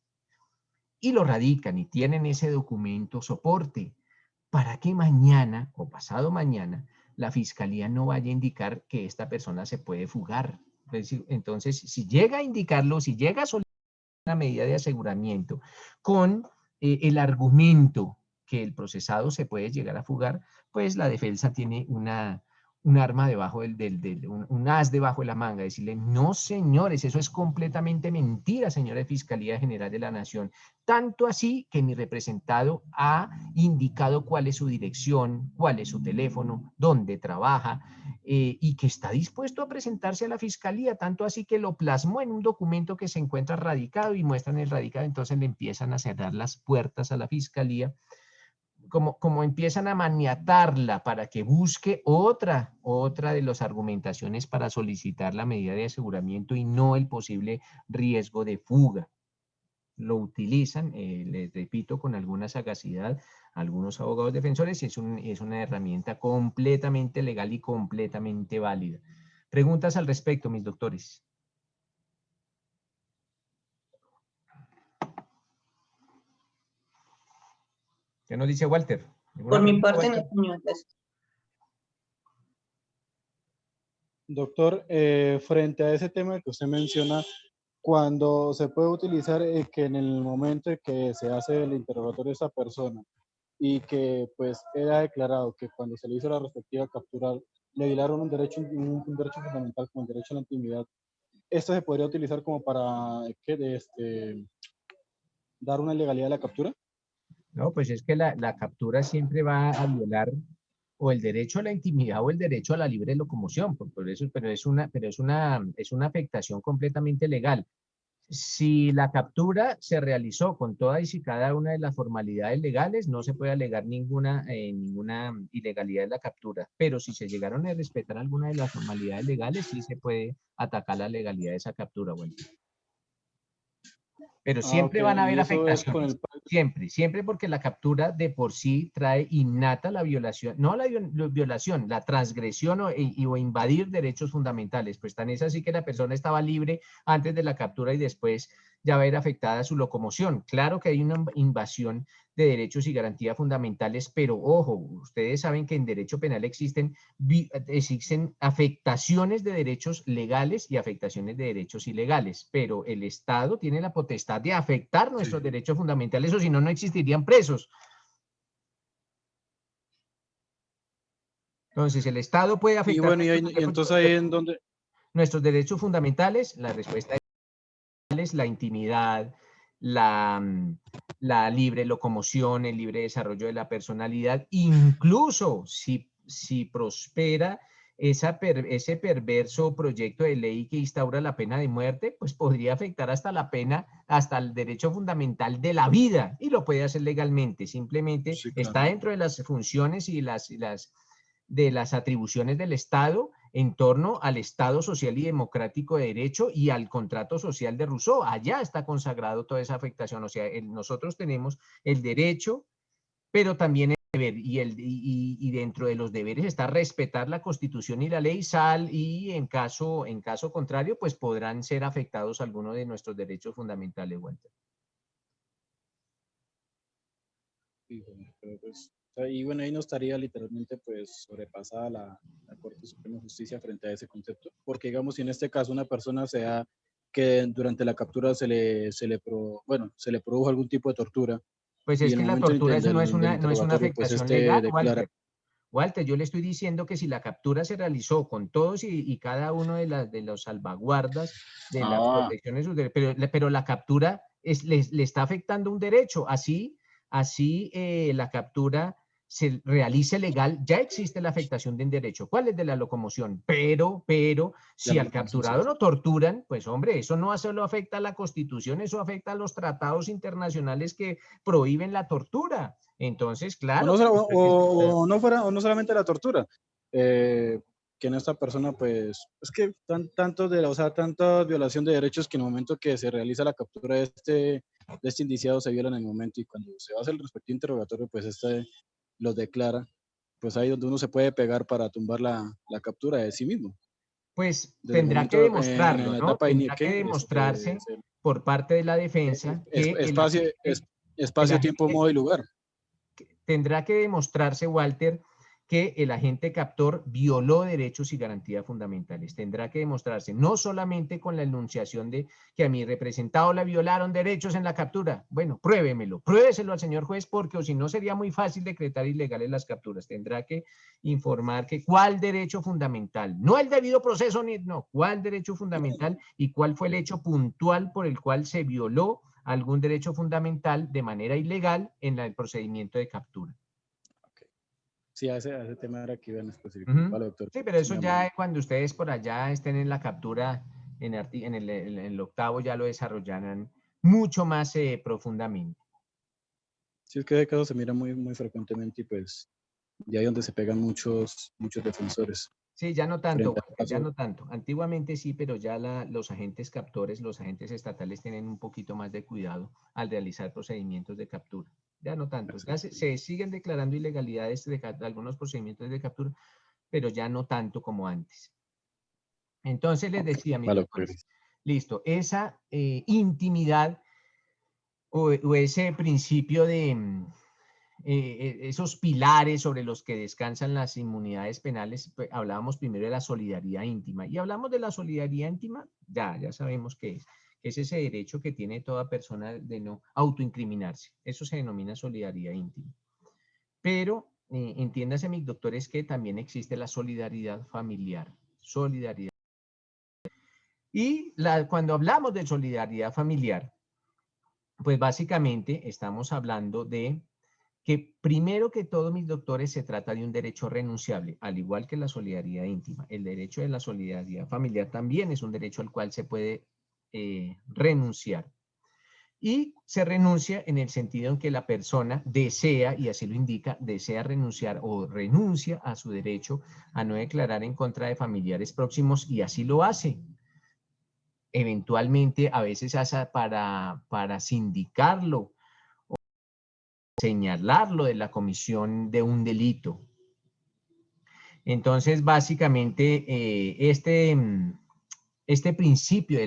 Y lo radican y tienen ese documento soporte para que mañana o pasado mañana la Fiscalía no vaya a indicar que esta persona se puede fugar. Entonces, si llega a indicarlo, si llega a solicitar una medida de aseguramiento con el argumento que el procesado se puede llegar a fugar, pues la defensa tiene un arma debajo un as debajo de la manga, decirle, no señores, eso es completamente mentira, señora Fiscalía General de la Nación. Tanto así que mi representado ha indicado cuál es su dirección, cuál es su teléfono, dónde trabaja, y que está dispuesto a presentarse a la Fiscalía, tanto así que lo plasmó en un documento que se encuentra radicado y muestran el radicado, entonces le empiezan a cerrar las puertas a la Fiscalía, como empiezan a maniatarla para que busque otra de las argumentaciones para solicitar la medida de aseguramiento y no el posible riesgo de fuga. Lo utilizan, les repito, con alguna sagacidad algunos abogados defensores y es una herramienta completamente legal y completamente válida. ¿Preguntas al respecto, mis doctores? ¿Qué nos dice Walter? Por mi parte, Walter? no, señor. Doctor, frente a ese tema que usted menciona, cuando se puede utilizar que en el momento en que se hace el interrogatorio de esa persona y que pues era declarado que cuando se le hizo la respectiva captura le violaron un derecho fundamental como el derecho a la intimidad, ¿esto se podría utilizar como para dar una ilegalidad a la captura? No, pues es que la captura siempre va a violar o el derecho a la intimidad o el derecho a la libre locomoción, por eso, pero es una afectación completamente legal. Si la captura se realizó con todas y cada una de las formalidades legales, no se puede alegar ninguna ilegalidad de la captura, pero si se llegaron a respetar alguna de las formalidades legales, sí se puede atacar la legalidad de esa captura. Bueno. Pero siempre van a haber afectaciones, siempre porque la captura de por sí trae innata la violación, no la violación, la transgresión o invadir derechos fundamentales, pues tan es así que la persona estaba libre antes de la captura y después ya va a ir afectada su locomoción. Claro que hay una invasión de derechos y garantías fundamentales, pero ojo, ustedes saben que en derecho penal existen afectaciones de derechos legales y afectaciones de derechos ilegales, pero el Estado tiene la potestad de afectar nuestros derechos fundamentales, o si no, no existirían presos. Entonces, el Estado puede afectar y bueno, y entonces ahí en donde nuestros derechos fundamentales. La respuesta es la intimidad, la libre locomoción, el libre desarrollo de la personalidad, incluso si prospera ese perverso proyecto de ley que instaura la pena de muerte, pues podría afectar hasta la pena, hasta el derecho fundamental de la vida, y lo puede hacer legalmente, simplemente sí, claro. Está dentro de las funciones y de las atribuciones del Estado en torno al Estado social y democrático de derecho y al contrato social de Rousseau. Allá está consagrado toda esa afectación. O sea, nosotros tenemos el derecho, pero también el deber. Y dentro de los deberes está respetar la Constitución y la ley, y en caso contrario, pues podrán ser afectados algunos de nuestros derechos fundamentales, Walter. Sí, pero pues, y bueno, ahí no estaría literalmente pues sobrepasada la Corte Suprema de Justicia frente a ese concepto, porque digamos si en este caso una persona sea que durante la captura se le produjo algún tipo de tortura. Pues es que la tortura eso no es una afectación pues legal, Walter, yo le estoy diciendo que si la captura se realizó con todos y cada uno de los salvaguardas de las protecciones, pero la captura le está afectando un derecho, así la captura se realice legal, ya existe la afectación de un derecho. ¿Cuál es de la locomoción? Pero si al capturado lo torturan, pues hombre, eso no solo afecta a la Constitución, eso afecta a los tratados internacionales que prohíben la tortura. Entonces, claro. O no solamente la tortura. que en esta persona, pues, es que tanta violación de derechos que en el momento que se realiza la captura de este indiciado se viola en el momento, y cuando se hace el respectivo interrogatorio, pues los declara, pues ahí donde uno se puede pegar para tumbar la captura de sí mismo. Pues Desde el tendrá que momento, demostrarlo, en la ¿no? etapa de Tendrá que inique, demostrarse por parte de la defensa que el espacio, agente, tiempo, modo y lugar. tendrá que demostrarse, Walter, que el agente captor violó derechos y garantías fundamentales. Tendrá que demostrarse, no solamente con la enunciación de que a mi representado le violaron derechos en la captura. Bueno, pruébemelo, pruébeselo al señor juez, porque o si no sería muy fácil decretar ilegales las capturas. Tendrá que informar que cuál derecho fundamental, no el debido proceso, no, cuál derecho fundamental y cuál fue el hecho puntual por el cual se violó algún derecho fundamental de manera ilegal en el procedimiento de captura. Sí, a ese tema era que iba en específico. Vale, doctor. Sí, pero eso ya cuando ustedes por allá estén en la captura, en el octavo, ya lo desarrollarán mucho más profundamente. Sí, es que ese caso se mira muy, muy frecuentemente, y pues de ahí donde se pegan muchos defensores. Sí, ya no tanto, Frente al Walter, ya caso. no tanto. Antiguamente sí, pero ya los agentes captores, los agentes estatales tienen un poquito más de cuidado al realizar procedimientos de captura. Ya no tanto. Ya se siguen declarando ilegalidades de algunos procedimientos de captura, pero ya no tanto como antes. Entonces les decía, mis Vale, doctores, listo, esa intimidad o ese principio de esos pilares sobre los que descansan las inmunidades penales, pues, hablábamos primero de la solidaridad íntima. Y hablamos de la solidaridad íntima, ya sabemos qué es. Es ese derecho que tiene toda persona de no autoincriminarse. Eso se denomina solidaridad íntima. Pero entiéndase, mis doctores, que también existe la solidaridad familiar. Solidaridad. Y cuando hablamos de solidaridad familiar, pues básicamente estamos hablando de que primero que todo, mis doctores, se trata de un derecho renunciable, al igual que la solidaridad íntima. El derecho de la solidaridad familiar también es un derecho al cual se puede renunciar. Y se renuncia en el sentido en que la persona desea, y así lo indica, desea renunciar o renuncia a su derecho a no declarar en contra de familiares próximos, y así lo hace. Eventualmente, a veces hace para sindicarlo o señalarlo de la comisión de un delito. Entonces, básicamente, este principio de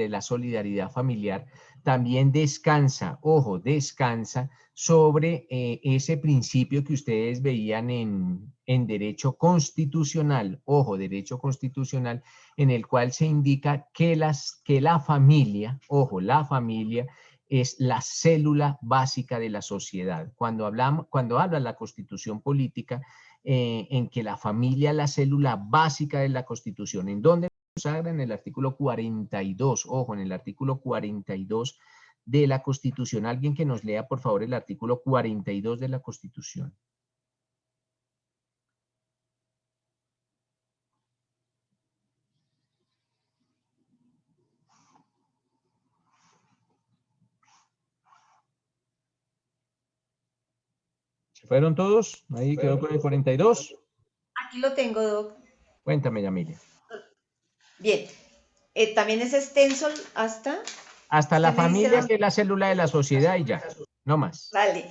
la solidaridad familiar también descansa, ojo, descansa sobre ese principio que ustedes veían en derecho constitucional, ojo, derecho constitucional, en el cual se indica que la familia, ojo, la familia es la célula básica de la sociedad. Cuando habla la Constitución política, en que la familia es la célula básica de la Constitución, en donde consagra en el artículo 42, ojo, en el artículo 42 de la Constitución. Alguien que nos lea, por favor, el artículo 42 de la Constitución. ¿Se fueron todos? Ahí quedó con el 42. Aquí lo tengo, Doc. Cuéntame, Yamilia. Bien. También es extenso hasta... Hasta la familia, que es la célula de la sociedad, y ya, no más. Vale.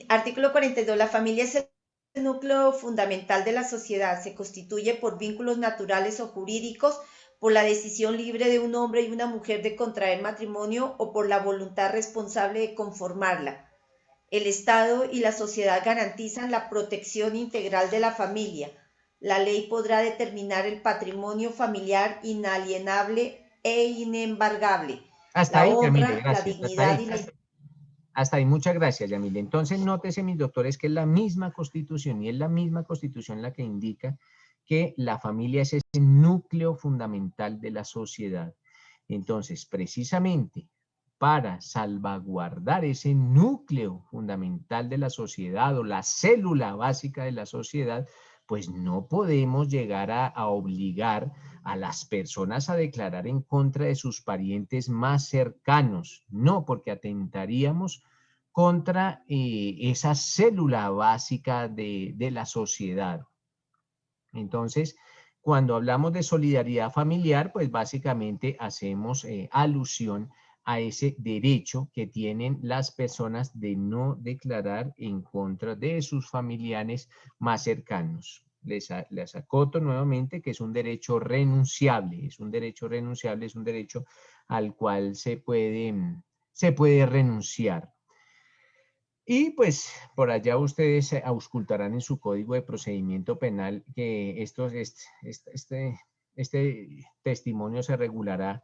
Artículo 42. La familia es el núcleo fundamental de la sociedad. Se constituye por vínculos naturales o jurídicos, por la decisión libre de un hombre y una mujer de contraer matrimonio o por la voluntad responsable de conformarla. El Estado y la sociedad garantizan la protección integral de la familia. La ley podrá determinar el patrimonio familiar inalienable e inembargable. Hasta ahí, honra, Yamile, gracias. la dignidad y la... Hasta ahí, muchas gracias, Yamile. Entonces, nótese, mis doctores, que es la misma Constitución, y es la misma Constitución la que indica que la familia es ese núcleo fundamental de la sociedad. Entonces, precisamente para salvaguardar ese núcleo fundamental de la sociedad, o la célula básica de la sociedad, pues no podemos llegar a obligar a las personas a declarar en contra de sus parientes más cercanos. No, porque atentaríamos contra esa célula básica de la sociedad. Entonces, cuando hablamos de solidaridad familiar, pues básicamente hacemos alusión a ese derecho que tienen las personas de no declarar en contra de sus familiares más cercanos. Les acoto nuevamente que es un derecho renunciable, es un derecho renunciable, es un derecho al cual se puede renunciar. Y pues por allá ustedes auscultarán en su código de procedimiento penal que este testimonio se regulará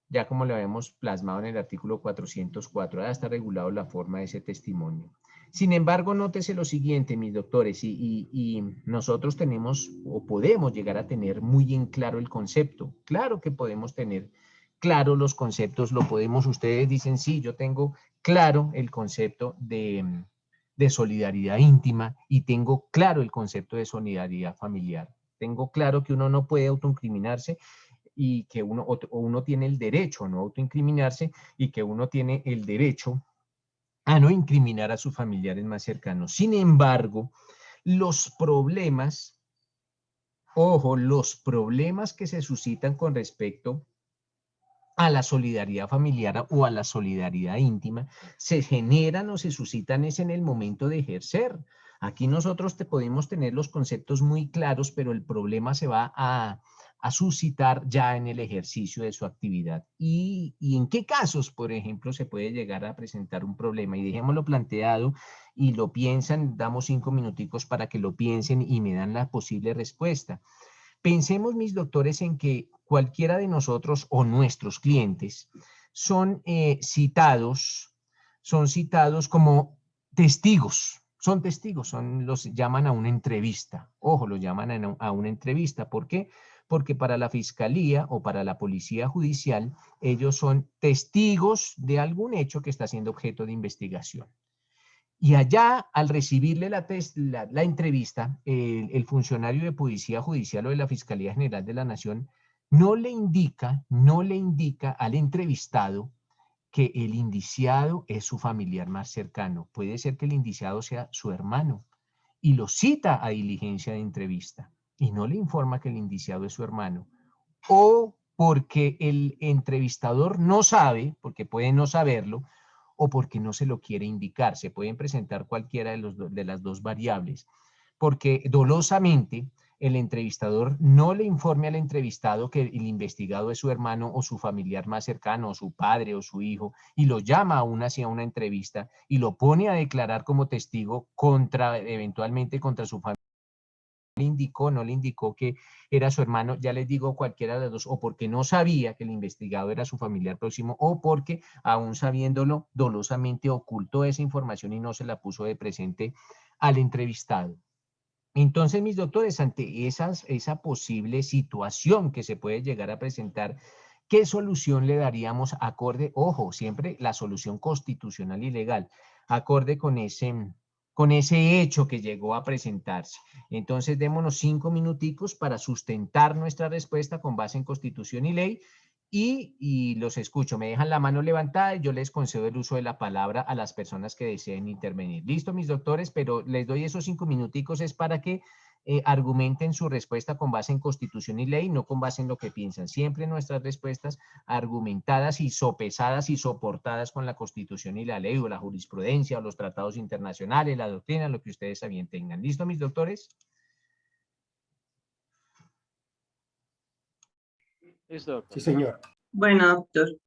ya como lo habíamos plasmado en el artículo 404, ya está regulado la forma de ese testimonio. Sin embargo, nótese lo siguiente, mis doctores, y nosotros tenemos o podemos llegar a tener muy en claro el concepto. Claro que podemos tener claro los conceptos, lo podemos, ustedes dicen, sí, yo tengo claro el concepto de solidaridad íntima y tengo claro el concepto de solidaridad familiar. Tengo claro que uno no puede autoincriminarse y que uno tiene el derecho a no autoincriminarse y que uno tiene el derecho a no incriminar a sus familiares más cercanos. Sin embargo, los problemas, ojo, los problemas que se suscitan con respecto a la solidaridad familiar o a la solidaridad íntima, se generan o se suscitan es en el momento de ejercer. Aquí nosotros podemos tener los conceptos muy claros, pero el problema se va a suscitar ya en el ejercicio de su actividad. ¿Y en qué casos, por ejemplo, se puede llegar a presentar un problema? Y dejémoslo planteado y lo piensan, damos 5 minuticos para que lo piensen y me dan la posible respuesta. Pensemos, mis doctores, en que cualquiera de nosotros o nuestros clientes son citados como testigos. Son testigos, los llaman a una entrevista. Ojo, los llaman a una entrevista. ¿Por qué? Porque para la fiscalía o para la policía judicial, ellos son testigos de algún hecho que está siendo objeto de investigación. Y allá, al recibirle la entrevista, el funcionario de Policía Judicial o de la Fiscalía General de la Nación no le indica al entrevistado que el indiciado es su familiar más cercano. Puede ser que el indiciado sea su hermano y lo cita a diligencia de entrevista y no le informa que el indiciado es su hermano. O porque el entrevistador no sabe, porque puede no saberlo, o porque no se lo quiere indicar. Se pueden presentar cualquiera de las dos variables, porque dolosamente el entrevistador no le informe al entrevistado que el investigado es su hermano o su familiar más cercano, o su padre o su hijo, y lo llama aún hacia una entrevista y lo pone a declarar como testigo eventualmente contra su familia. No le indicó que era su hermano, ya les digo cualquiera de las dos, o porque no sabía que el investigado era su familiar próximo, o porque aún sabiéndolo, dolosamente ocultó esa información y no se la puso de presente al entrevistado. Entonces, mis doctores, ante esa posible situación que se puede llegar a presentar, ¿qué solución le daríamos acorde? Ojo, siempre la solución constitucional y legal, acorde con ese hecho que llegó a presentarse. Entonces, démonos 5 minuticos para sustentar nuestra respuesta con base en Constitución y ley y los escucho. Me dejan la mano levantada y yo les concedo el uso de la palabra a las personas que deseen intervenir. Listo, mis doctores, pero les doy esos 5 minuticos es para que argumenten su respuesta con base en Constitución y ley, no con base en lo que piensan. Siempre nuestras respuestas argumentadas y sopesadas y soportadas con la Constitución y la ley o la jurisprudencia o los tratados internacionales, la doctrina, lo que ustedes también tengan. ¿Listo, mis doctores? Listo, doctor. Sí, señor. Bueno, doctor.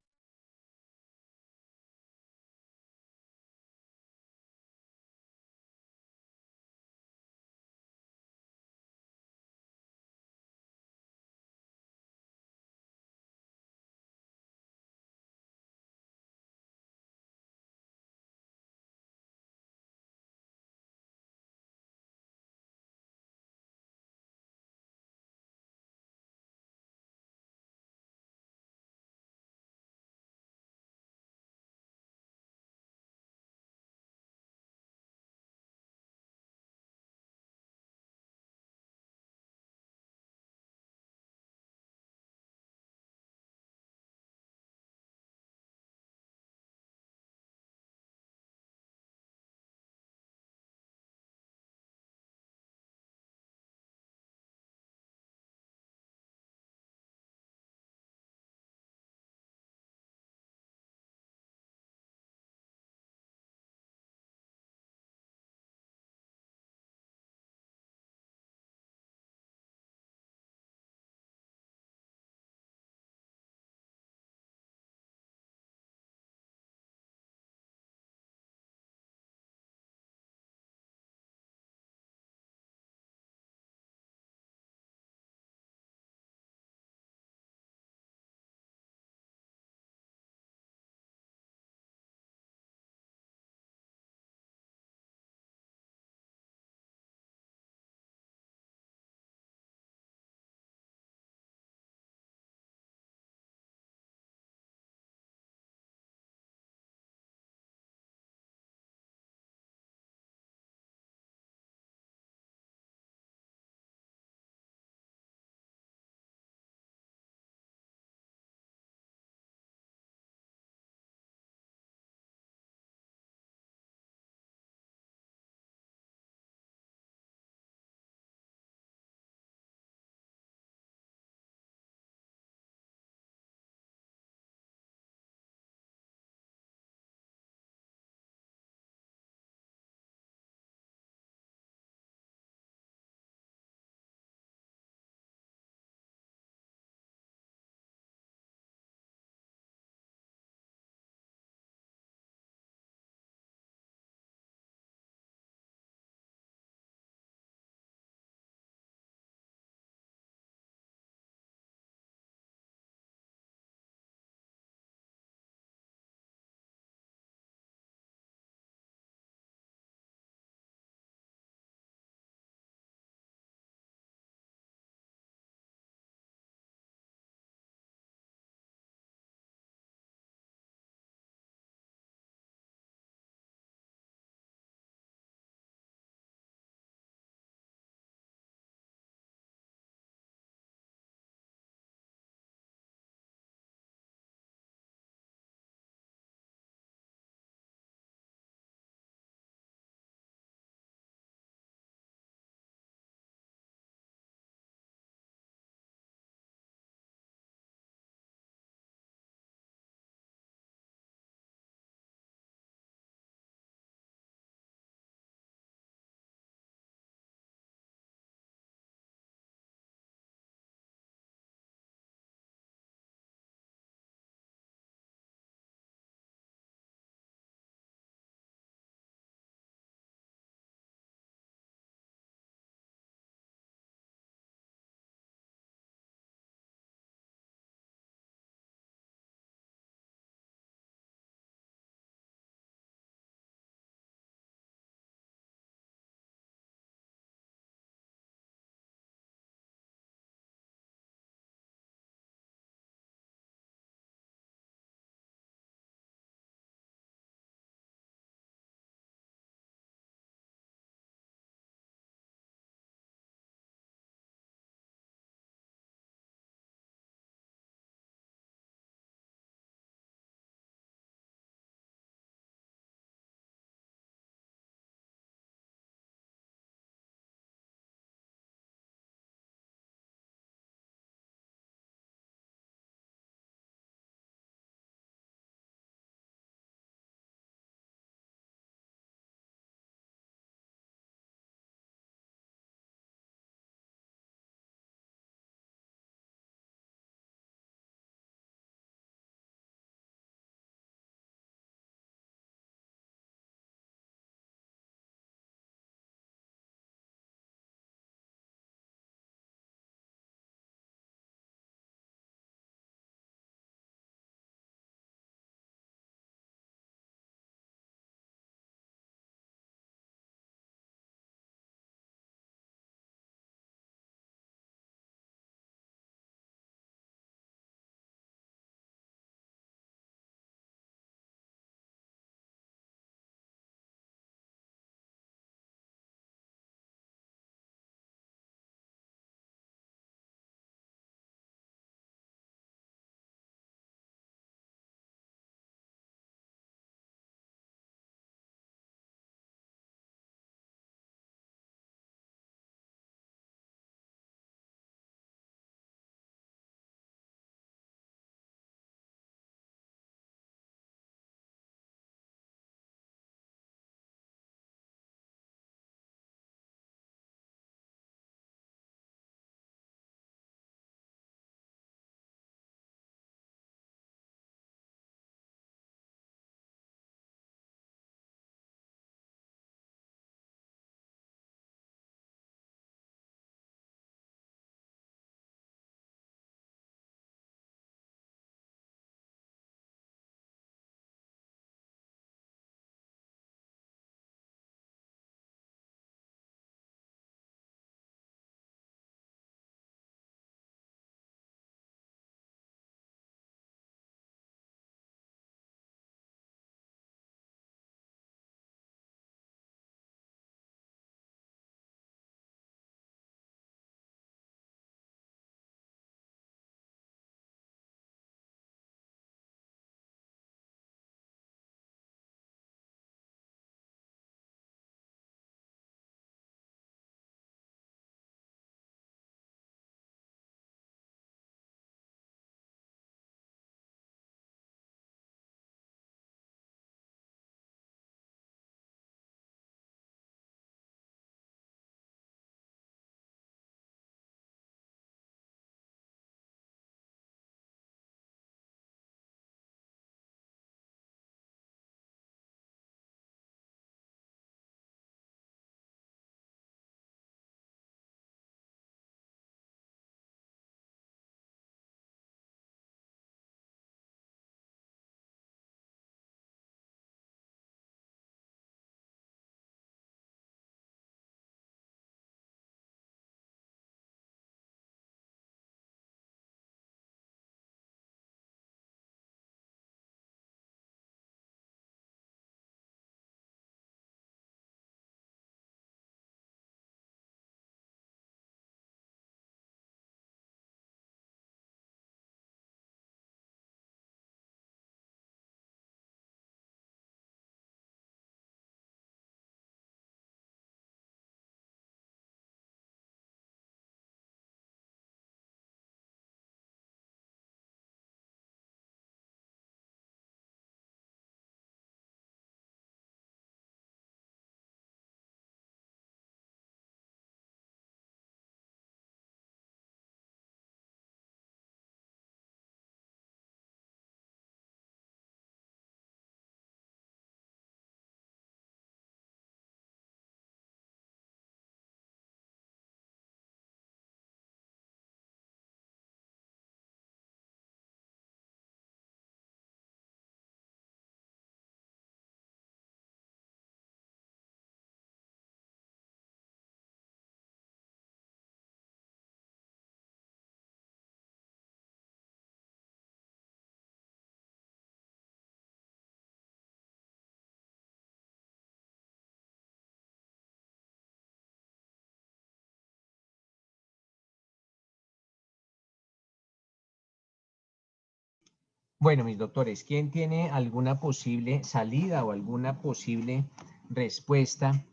Bueno, mis doctores, ¿quién tiene alguna posible salida o alguna posible respuesta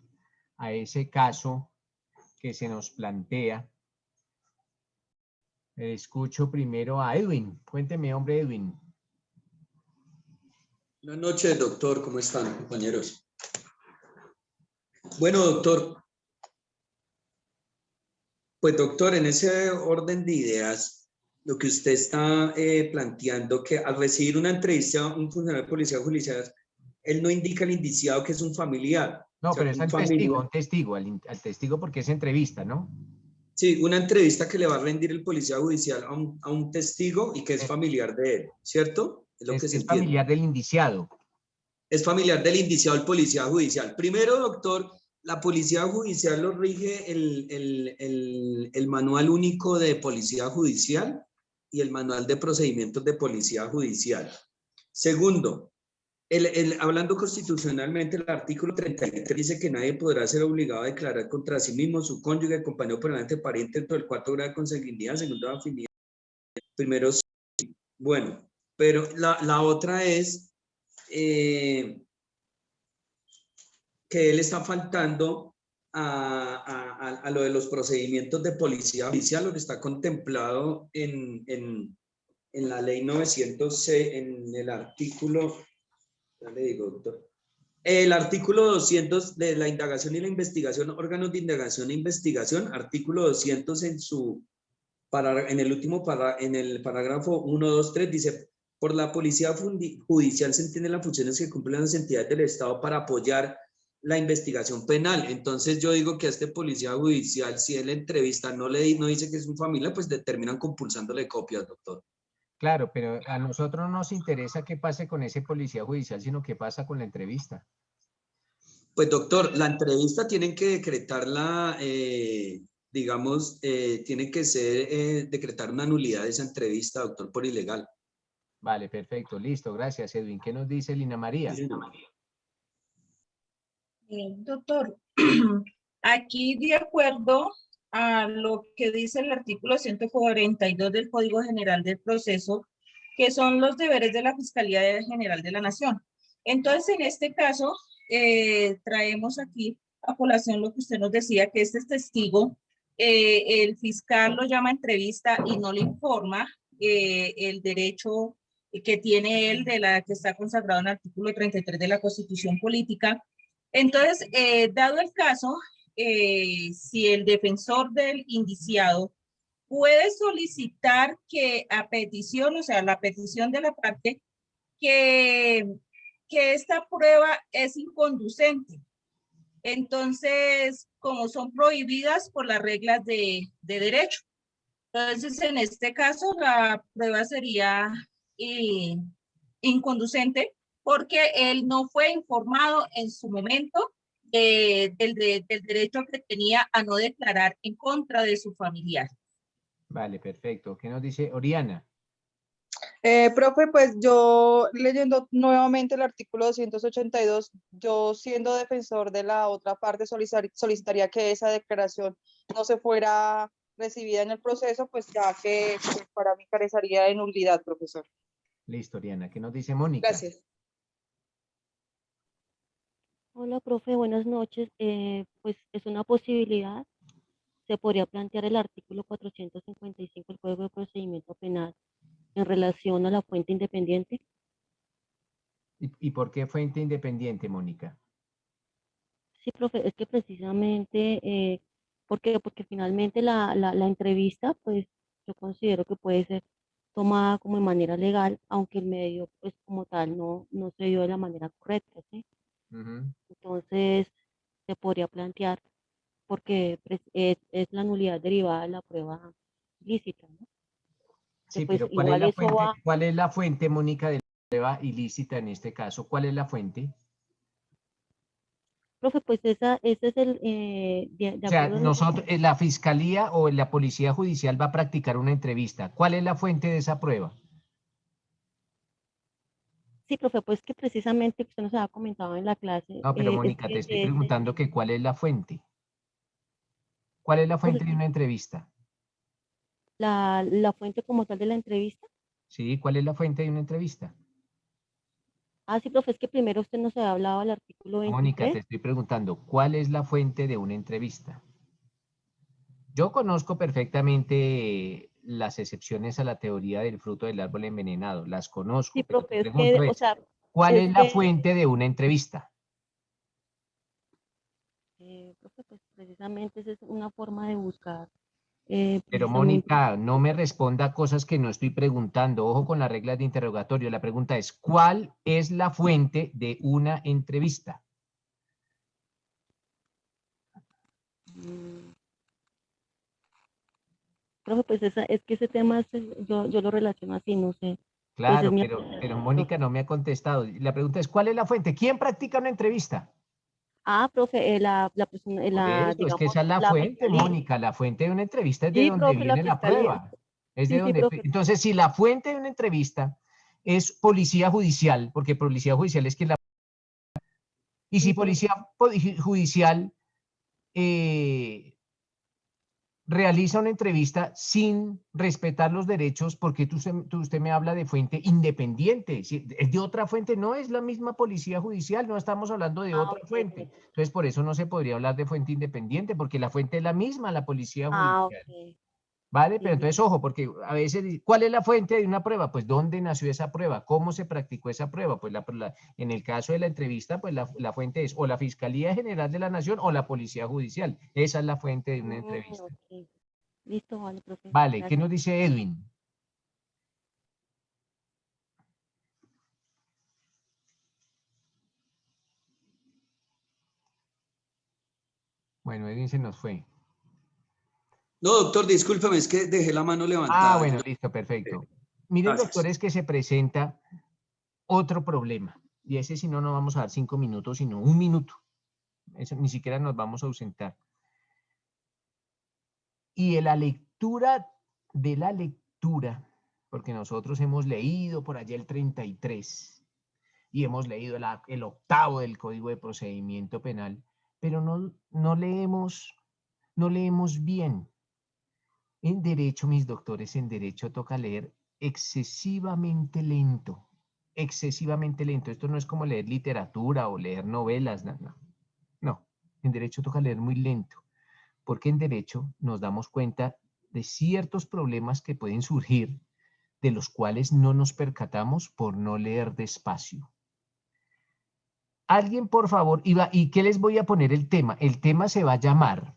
a ese caso que se nos plantea? Escucho primero a Edwin. Cuénteme, hombre, Edwin. Buenas noches, doctor. ¿Cómo están, compañeros? Bueno, doctor. Pues, doctor, en ese orden de ideas, lo que usted está planteando, que al recibir una entrevista a un funcionario de policía judicial, él no indica al indiciado que es un familiar. No, O sea, pero es un testigo, al testigo porque es entrevista, ¿no? Sí, una entrevista que le va a rendir el policía judicial a un testigo y que es familiar de él, ¿cierto? Es lo que se Es entiende. familiar del indiciado. Es familiar del indiciado el policía judicial. Primero, doctor, la policía judicial lo rige el manual único de policía judicial y el manual de procedimientos de policía judicial. Segundo, hablando constitucionalmente, el artículo 33 dice que nadie podrá ser obligado a declarar contra sí mismo, su cónyuge, compañero permanente, pariente dentro del cuarto grado de consanguinidad, segundo afinidad. Primero, sí. Bueno, pero la otra es que él está faltando a lo de los procedimientos de policía judicial, lo que está contemplado en la ley 906, en el artículo, ya le digo, doctor, el artículo 200 de la indagación y la investigación, órganos de indagación e investigación, artículo 200 en el último en el parágrafo 1, 2, 3, dice: por la policía judicial se entienden las funciones que cumplen las entidades del Estado para apoyar la investigación penal. Entonces yo digo que a este policía judicial, si él entrevista no dice que es un familiar, pues terminan compulsándole copias, doctor. Claro, pero a nosotros no nos interesa qué pase con ese policía judicial, sino qué pasa con la entrevista. Pues, doctor, la entrevista tienen que decretarla, digamos, tiene que ser, decretar una nulidad de esa entrevista, doctor, por ilegal. Vale, perfecto, listo, gracias, Edwin. ¿Qué nos dice Lina María? Doctor, aquí de acuerdo a lo que dice el artículo 142 del Código General del Proceso, que son los deberes de la Fiscalía General de la Nación. Entonces, en este caso, traemos aquí a colación lo que usted nos decía, que este testigo, el fiscal lo llama a entrevista y no le informa el derecho que tiene él, de la que está consagrado en el artículo 33 de la Constitución Política. Entonces, dado el caso, si el defensor del indiciado puede solicitar que a petición, o sea, la petición de la parte, que esta prueba es inconducente. Entonces, como son prohibidas por las reglas de derecho. Entonces, en este caso, la prueba sería inconducente porque él no fue informado en su momento del derecho que tenía a no declarar en contra de su familiar. Vale, perfecto. ¿Qué nos dice Oriana? Profe, pues yo leyendo nuevamente el artículo 282, yo siendo defensor de la otra parte solicitaría que esa declaración no se fuera recibida en el proceso, pues ya que pues, para mí carecería de nulidad, profesor. Listo, Oriana. ¿Qué nos dice Mónica? Gracias. Hola, profe, buenas noches. Pues es una posibilidad. Se podría plantear el artículo 455 del Código de Procedimiento Penal en relación a la fuente independiente. ¿Y por qué fuente independiente, Mónica? Sí, profe, es que precisamente, porque finalmente la entrevista, pues yo considero que puede ser tomada como de manera legal, aunque el medio, pues como tal, no se dio de la manera correcta, ¿sí? Entonces, se podría plantear porque pues, es la nulidad derivada de la prueba ilícita, ¿no? Sí, pues, pero igual ¿cuál es la fuente, Mónica, de la prueba ilícita en este caso? ¿Cuál es la fuente? Profe, pues ese es el... O sea, acuerdo nosotros, la fiscalía o la policía judicial va a practicar una entrevista. ¿Cuál es la fuente de esa prueba? Sí, profe, pues que precisamente usted nos había comentado en la clase. No, pero es Mónica, que te estoy preguntando que cuál es la fuente. ¿Cuál es la fuente de una entrevista? la fuente como tal de la entrevista. ¿Sí? ¿Cuál es la fuente de una entrevista? Ah, sí, profe, es que primero usted nos había hablado del artículo Mónica, 23. te estoy preguntando, ¿cuál es la fuente de una entrevista? Yo conozco perfectamente las excepciones a la teoría del fruto del árbol envenenado, las conozco, Sí, pero te profe, es pregunto que, o es, sea, ¿cuál es es la que, fuente de una entrevista? profe, pues precisamente esa es una forma de buscar, Pero precisamente, Mónica, no me responda cosas que no estoy preguntando. Ojo con las reglas de interrogatorio. La pregunta es, ¿cuál es la fuente de una entrevista? profe, pues es que ese tema yo lo relaciono así, no sé, pues es Claro, mi pero apreciación, Mónica profe. no me ha contestado. La pregunta es, ¿cuál es la fuente? ¿Quién practica una entrevista? Ah, profe, la persona, Por eso, es que digamos, esa es la la fuente, fiscalía. Mónica. La fuente de una entrevista es de Sí, donde profe, la viene la fiscalía. prueba. Es de Sí, sí, donde. profe. Entonces, si la fuente de una entrevista es policía judicial, porque policía judicial es quien la. Y si Sí, profe. policía judicial realiza una entrevista sin respetar los derechos, porque usted me habla de fuente independiente. Si es de otra fuente, no es la misma policía judicial, no estamos hablando de Ah, otra ok, fuente. ok. Entonces, por eso no se podría hablar de fuente independiente, porque la fuente es la misma, la policía Ah, judicial. ok. ¿Vale? Pero Sí, sí. entonces, ojo, porque a veces, ¿cuál es la fuente de una prueba? Pues, ¿dónde nació esa prueba? ¿Cómo se practicó esa prueba? Pues, en el caso de la entrevista, pues, la fuente es o la Fiscalía General de la Nación o la Policía Judicial. Esa es la fuente de una entrevista. Ok. Listo, vale, profe. Vale, ¿qué Gracias. nos dice Edwin? Bueno, Edwin se nos fue. No, doctor, discúlpeme, es que dejé la mano Ah, levantada. bueno, listo, perfecto. Miren, Gracias. doctores, que se presenta otro problema. Y ese, si no, no vamos a dar 5 minutos, sino 1 minuto. Eso ni siquiera nos vamos a ausentar. Y de la lectura, porque nosotros hemos leído por allá el 33 y hemos leído el 8º del Código de Procedimiento Penal, pero no leemos bien. En derecho, mis doctores, en derecho toca leer excesivamente lento. Excesivamente lento. Esto no es como leer literatura o leer novelas. No, no. No. En derecho toca leer muy lento. Porque en derecho nos damos cuenta de ciertos problemas que pueden surgir, de los cuales no nos percatamos por no leer despacio. Alguien, por favor, ¿y qué les voy a poner el tema? El tema se va a llamar.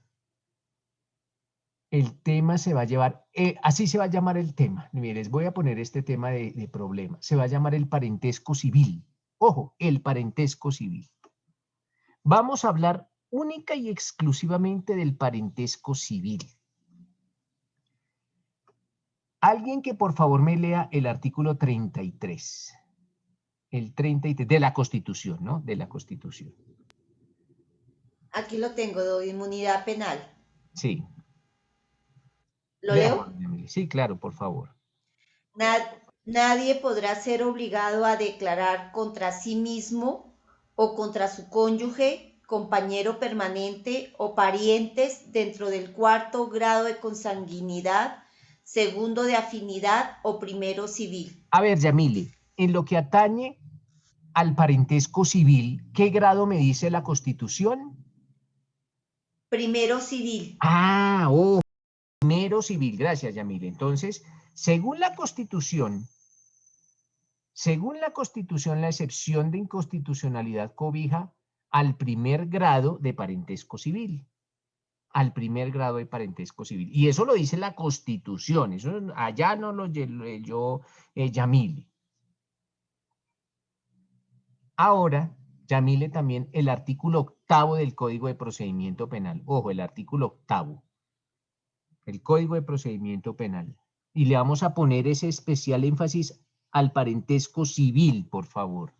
El tema se va a llevar, así se va a llamar el tema. Miren, les voy a poner este tema de problema. Se va a llamar el parentesco civil. Ojo, el parentesco civil. Vamos a hablar única y exclusivamente del parentesco civil. Alguien que por favor me lea el artículo 33. El 33 de la Constitución, ¿no? De la Constitución. Aquí lo tengo, de inmunidad penal. Sí. ¿Lo Léalo, leo? Emily. Sí, claro, por favor. Nadie podrá ser obligado a declarar contra sí mismo o contra su cónyuge, compañero permanente o parientes dentro del 4º grado de consanguinidad, 2º de afinidad o 1º civil. A ver, Yamile, en lo que atañe al parentesco civil, ¿qué grado me dice la Constitución? 1º civil. Ah, primero civil. Gracias, Yamile. Entonces, según la Constitución, la excepción de inconstitucionalidad cobija al 1er grado de parentesco civil. Al 1er grado de parentesco civil. Y eso lo dice la Constitución. Eso allá no lo leyó Yamile. Ahora, Yamile, también el artículo 8º del Código de Procedimiento Penal. Ojo, el artículo 8º. El Código de Procedimiento Penal. Y le vamos a poner ese especial énfasis al parentesco civil, por favor.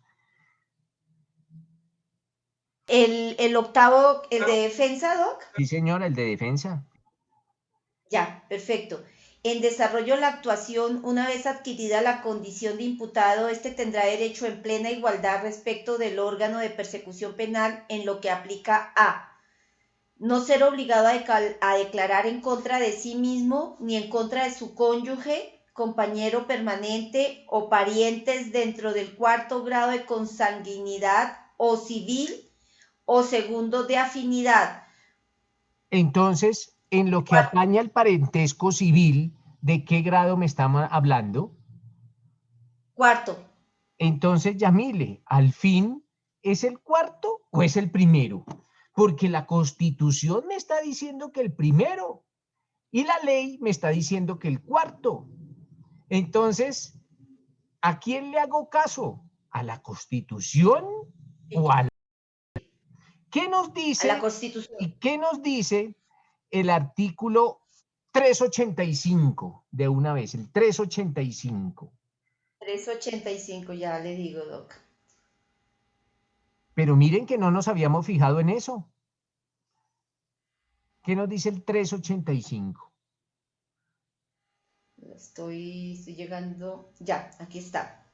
El 8º, el de defensa, Doc. Sí, señora, el de defensa. Ya, perfecto. En desarrollo de la actuación, una vez adquirida la condición de imputado, este tendrá derecho en plena igualdad respecto del órgano de persecución penal en lo que aplica a no ser obligado a declarar en contra de sí mismo ni en contra de su cónyuge, compañero permanente o parientes dentro del cuarto grado de consanguinidad o civil o segundo de afinidad. Entonces, en lo que atañe al parentesco civil, ¿de qué grado me estamos hablando? Cuarto. Entonces, Yamile, ¿al fin es el cuarto o es el primero? Porque la Constitución me está diciendo que el primero y la ley me está diciendo que el cuarto. Entonces, ¿a quién le hago caso? ¿A la Constitución o a la ley? ¿Qué nos dice? A la Constitución. ¿Y qué nos dice el artículo 385 de una vez? El 385. 385, ya le digo, Doc. Pero miren que no nos habíamos fijado en eso. ¿Qué nos dice el 385? Estoy llegando. Ya, aquí está.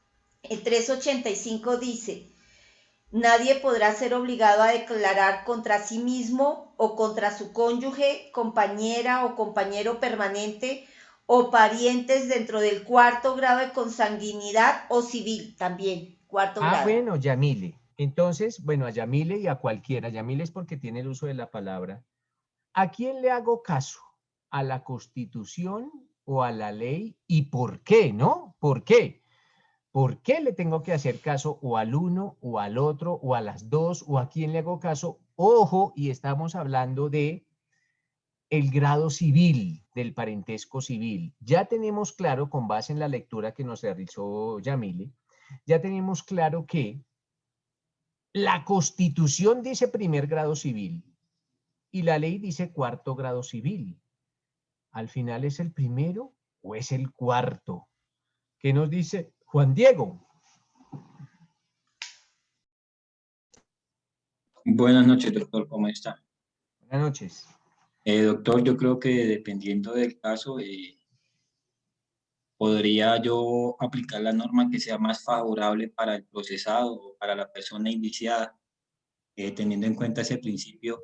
El 385 dice: nadie podrá ser obligado a declarar contra sí mismo o contra su cónyuge, compañera o compañero permanente o parientes dentro del cuarto grado de consanguinidad o civil también, cuarto grado. Bueno, Yamile. Entonces, bueno, a Yamile y a cualquiera. Yamile es porque tiene el uso de la palabra. ¿A quién le hago caso? ¿A la Constitución o a la ley? ¿Y por qué, no? ¿Por qué? ¿Por qué le tengo que hacer caso o al uno o al otro o a las dos o a quién le hago caso? Ojo, y estamos hablando de el grado civil, del parentesco civil. Ya tenemos claro, con base en la lectura que nos realizó Yamile, ya tenemos claro que la Constitución dice primer grado civil y la ley dice cuarto grado civil. ¿Al final es el primero o es el cuarto? ¿Qué nos dice Juan Diego? Buenas noches, doctor, ¿cómo está? Buenas noches. Doctor, yo creo que dependiendo del caso, podría yo aplicar la norma que sea más favorable para el procesado o para la persona indiciada, teniendo en cuenta ese principio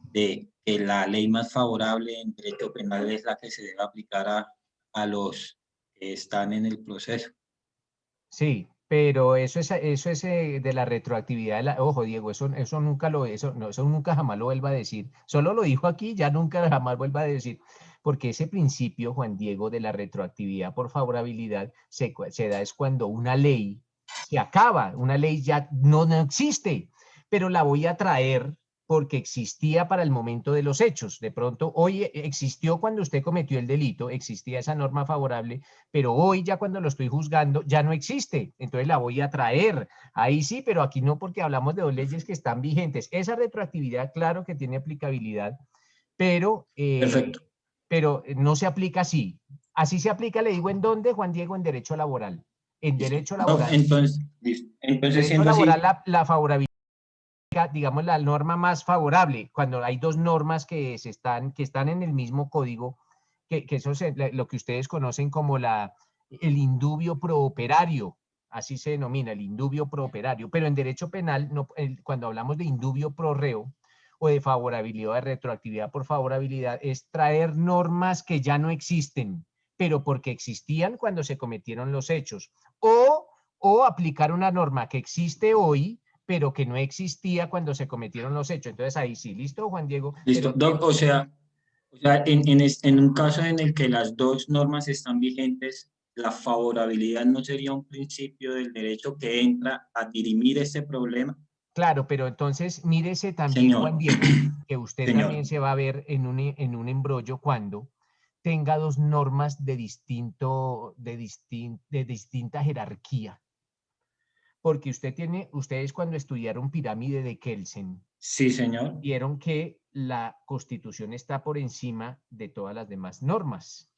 de que la ley más favorable en derecho penal es la que se debe aplicar a los que están en el proceso. Sí, pero eso es de la retroactividad. Ojo, Diego, eso nunca eso nunca jamás lo vuelva a decir. Solo lo dijo aquí, ya nunca jamás vuelva a decir. Porque ese principio, Juan Diego, de la retroactividad por favorabilidad se da es cuando una ley se acaba, una ley ya no existe, pero la voy a traer porque existía para el momento de los hechos. De pronto, hoy existió cuando usted cometió el delito, existía esa norma favorable, pero hoy ya cuando lo estoy juzgando ya no existe, entonces la voy a traer. Ahí sí, pero aquí no, porque hablamos de dos leyes que están vigentes. Esa retroactividad, claro que tiene aplicabilidad, pero no se aplica así. Así se aplica, le digo, ¿en dónde, Juan Diego? En derecho laboral. En derecho laboral. Entonces derecho laboral, la favorabilidad, digamos, la norma más favorable, cuando hay dos normas que están en el mismo código, que eso es lo que ustedes conocen como el indubio pro operario, así se denomina, el indubio pro operario, pero en derecho penal, no, cuando hablamos de indubio pro reo o de favorabilidad, de retroactividad por favorabilidad, es traer normas que ya no existen, pero porque existían cuando se cometieron los hechos, o aplicar una norma que existe hoy, pero que no existía cuando se cometieron los hechos. Entonces ahí sí, ¿listo, Juan Diego? Listo, Doc, o sea en un caso en el que las dos normas están vigentes, la favorabilidad no sería un principio del derecho que entra a dirimir ese problema. Claro, pero entonces mírese también, Señor. Juan Diego, que usted también se va a ver en un embrollo cuando tenga dos normas de distinta jerarquía. Porque ustedes cuando estudiaron pirámide de Kelsen, sí, señor, vieron que la Constitución está por encima de todas las demás normas.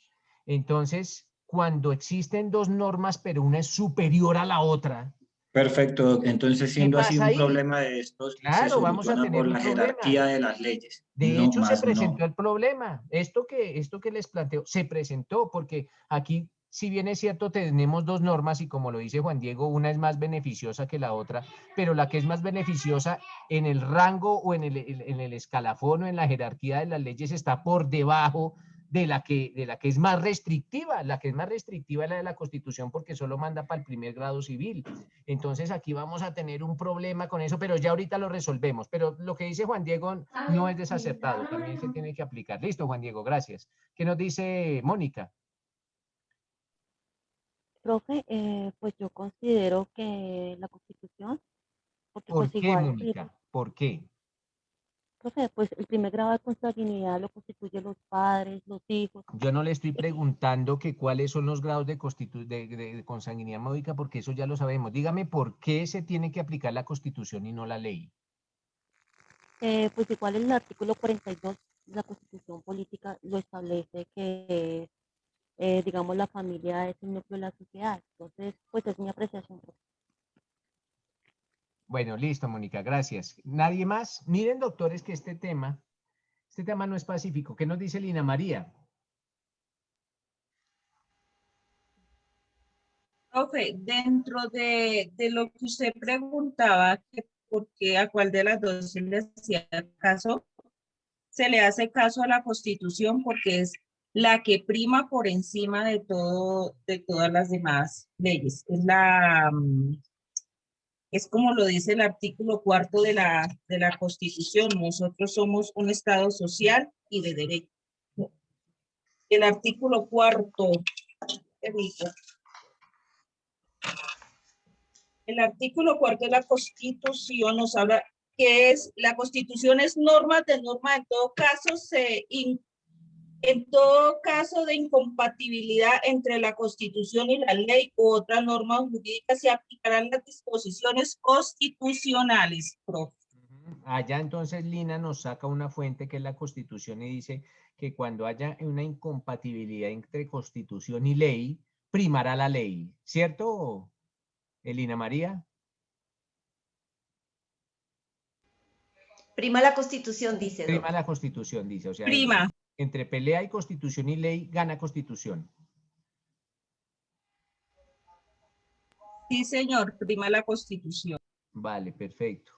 Entonces, cuando existen dos normas, pero una es superior a la otra. Perfecto, entonces siendo así un problema de estos, claro, se vamos a soluciona tener por un la problema. jerarquía de las leyes. De no, hecho, se más presentó no. el problema. Esto que les planteo, se presentó porque aquí, si bien es cierto, tenemos dos normas y como lo dice Juan Diego, una es más beneficiosa que la otra, pero la que es más beneficiosa en el rango o en el escalafón o en la jerarquía de las leyes está por debajo de la que es más restrictiva. La que es más restrictiva es la de la Constitución porque solo manda para el primer grado civil. Entonces aquí vamos a tener un problema con eso, pero ya ahorita lo resolvemos. Pero lo que dice Juan Diego no es desacertado, también se tiene que aplicar. Listo, Juan Diego, gracias. ¿Qué nos dice Mónica? Profe, pues yo considero que la Constitución, porque ¿Por pues qué, igual, Mónica? ¿Por qué? profe, pues el primer grado de consanguinidad lo constituyen los padres, los hijos. Yo no le estoy preguntando que cuáles son los grados de consanguinidad módica, porque eso ya lo sabemos. Dígame por qué se tiene que aplicar la Constitución y no la ley. Pues igual el artículo 42 de la Constitución Política lo establece que, digamos, la familia es el núcleo de la sociedad. Entonces, pues es mi apreciación, profe. Bueno, listo, Mónica, gracias. ¿Nadie más? Miren, doctores, que este tema no es pacífico. ¿Qué nos dice Lina María? Profe, dentro de lo que usted preguntaba, que por qué, a cuál de las dos se le hacía caso, se le hace caso a la Constitución porque es la que prima por encima de todo, de todas las demás leyes. Es como lo dice el artículo 4 de la Constitución. Nosotros somos un Estado social y de derecho. El artículo 4, el artículo 4 de la Constitución nos habla que la Constitución es norma de en todo caso de incompatibilidad entre la Constitución y la ley u otra norma jurídica se aplicarán las disposiciones constitucionales, profe. Allá entonces Lina nos saca una fuente que es la Constitución y dice que cuando haya una incompatibilidad entre Constitución y ley, primará la ley, ¿cierto, Lina María? Prima la Constitución, dice. Prima la Constitución, dice. O sea, prima. Entre pelea y Constitución y ley, gana Constitución. Sí, señor, prima la Constitución. Vale, perfecto.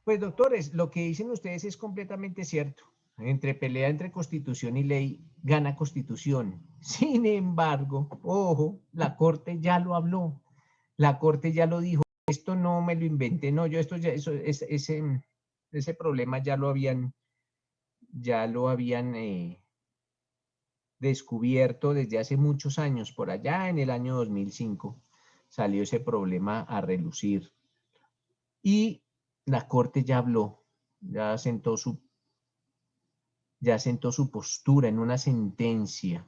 Pues, doctores, lo que dicen ustedes es completamente cierto. Entre pelea entre Constitución y ley, gana Constitución. Sin embargo, ojo, la Corte ya lo habló. La Corte ya lo dijo. Esto no me lo inventé, no, yo esto ya, ese problema ya lo habían descubierto desde hace muchos años. Por allá en el año 2005 salió ese problema a relucir. Y la Corte ya habló, ya sentó su postura en una sentencia.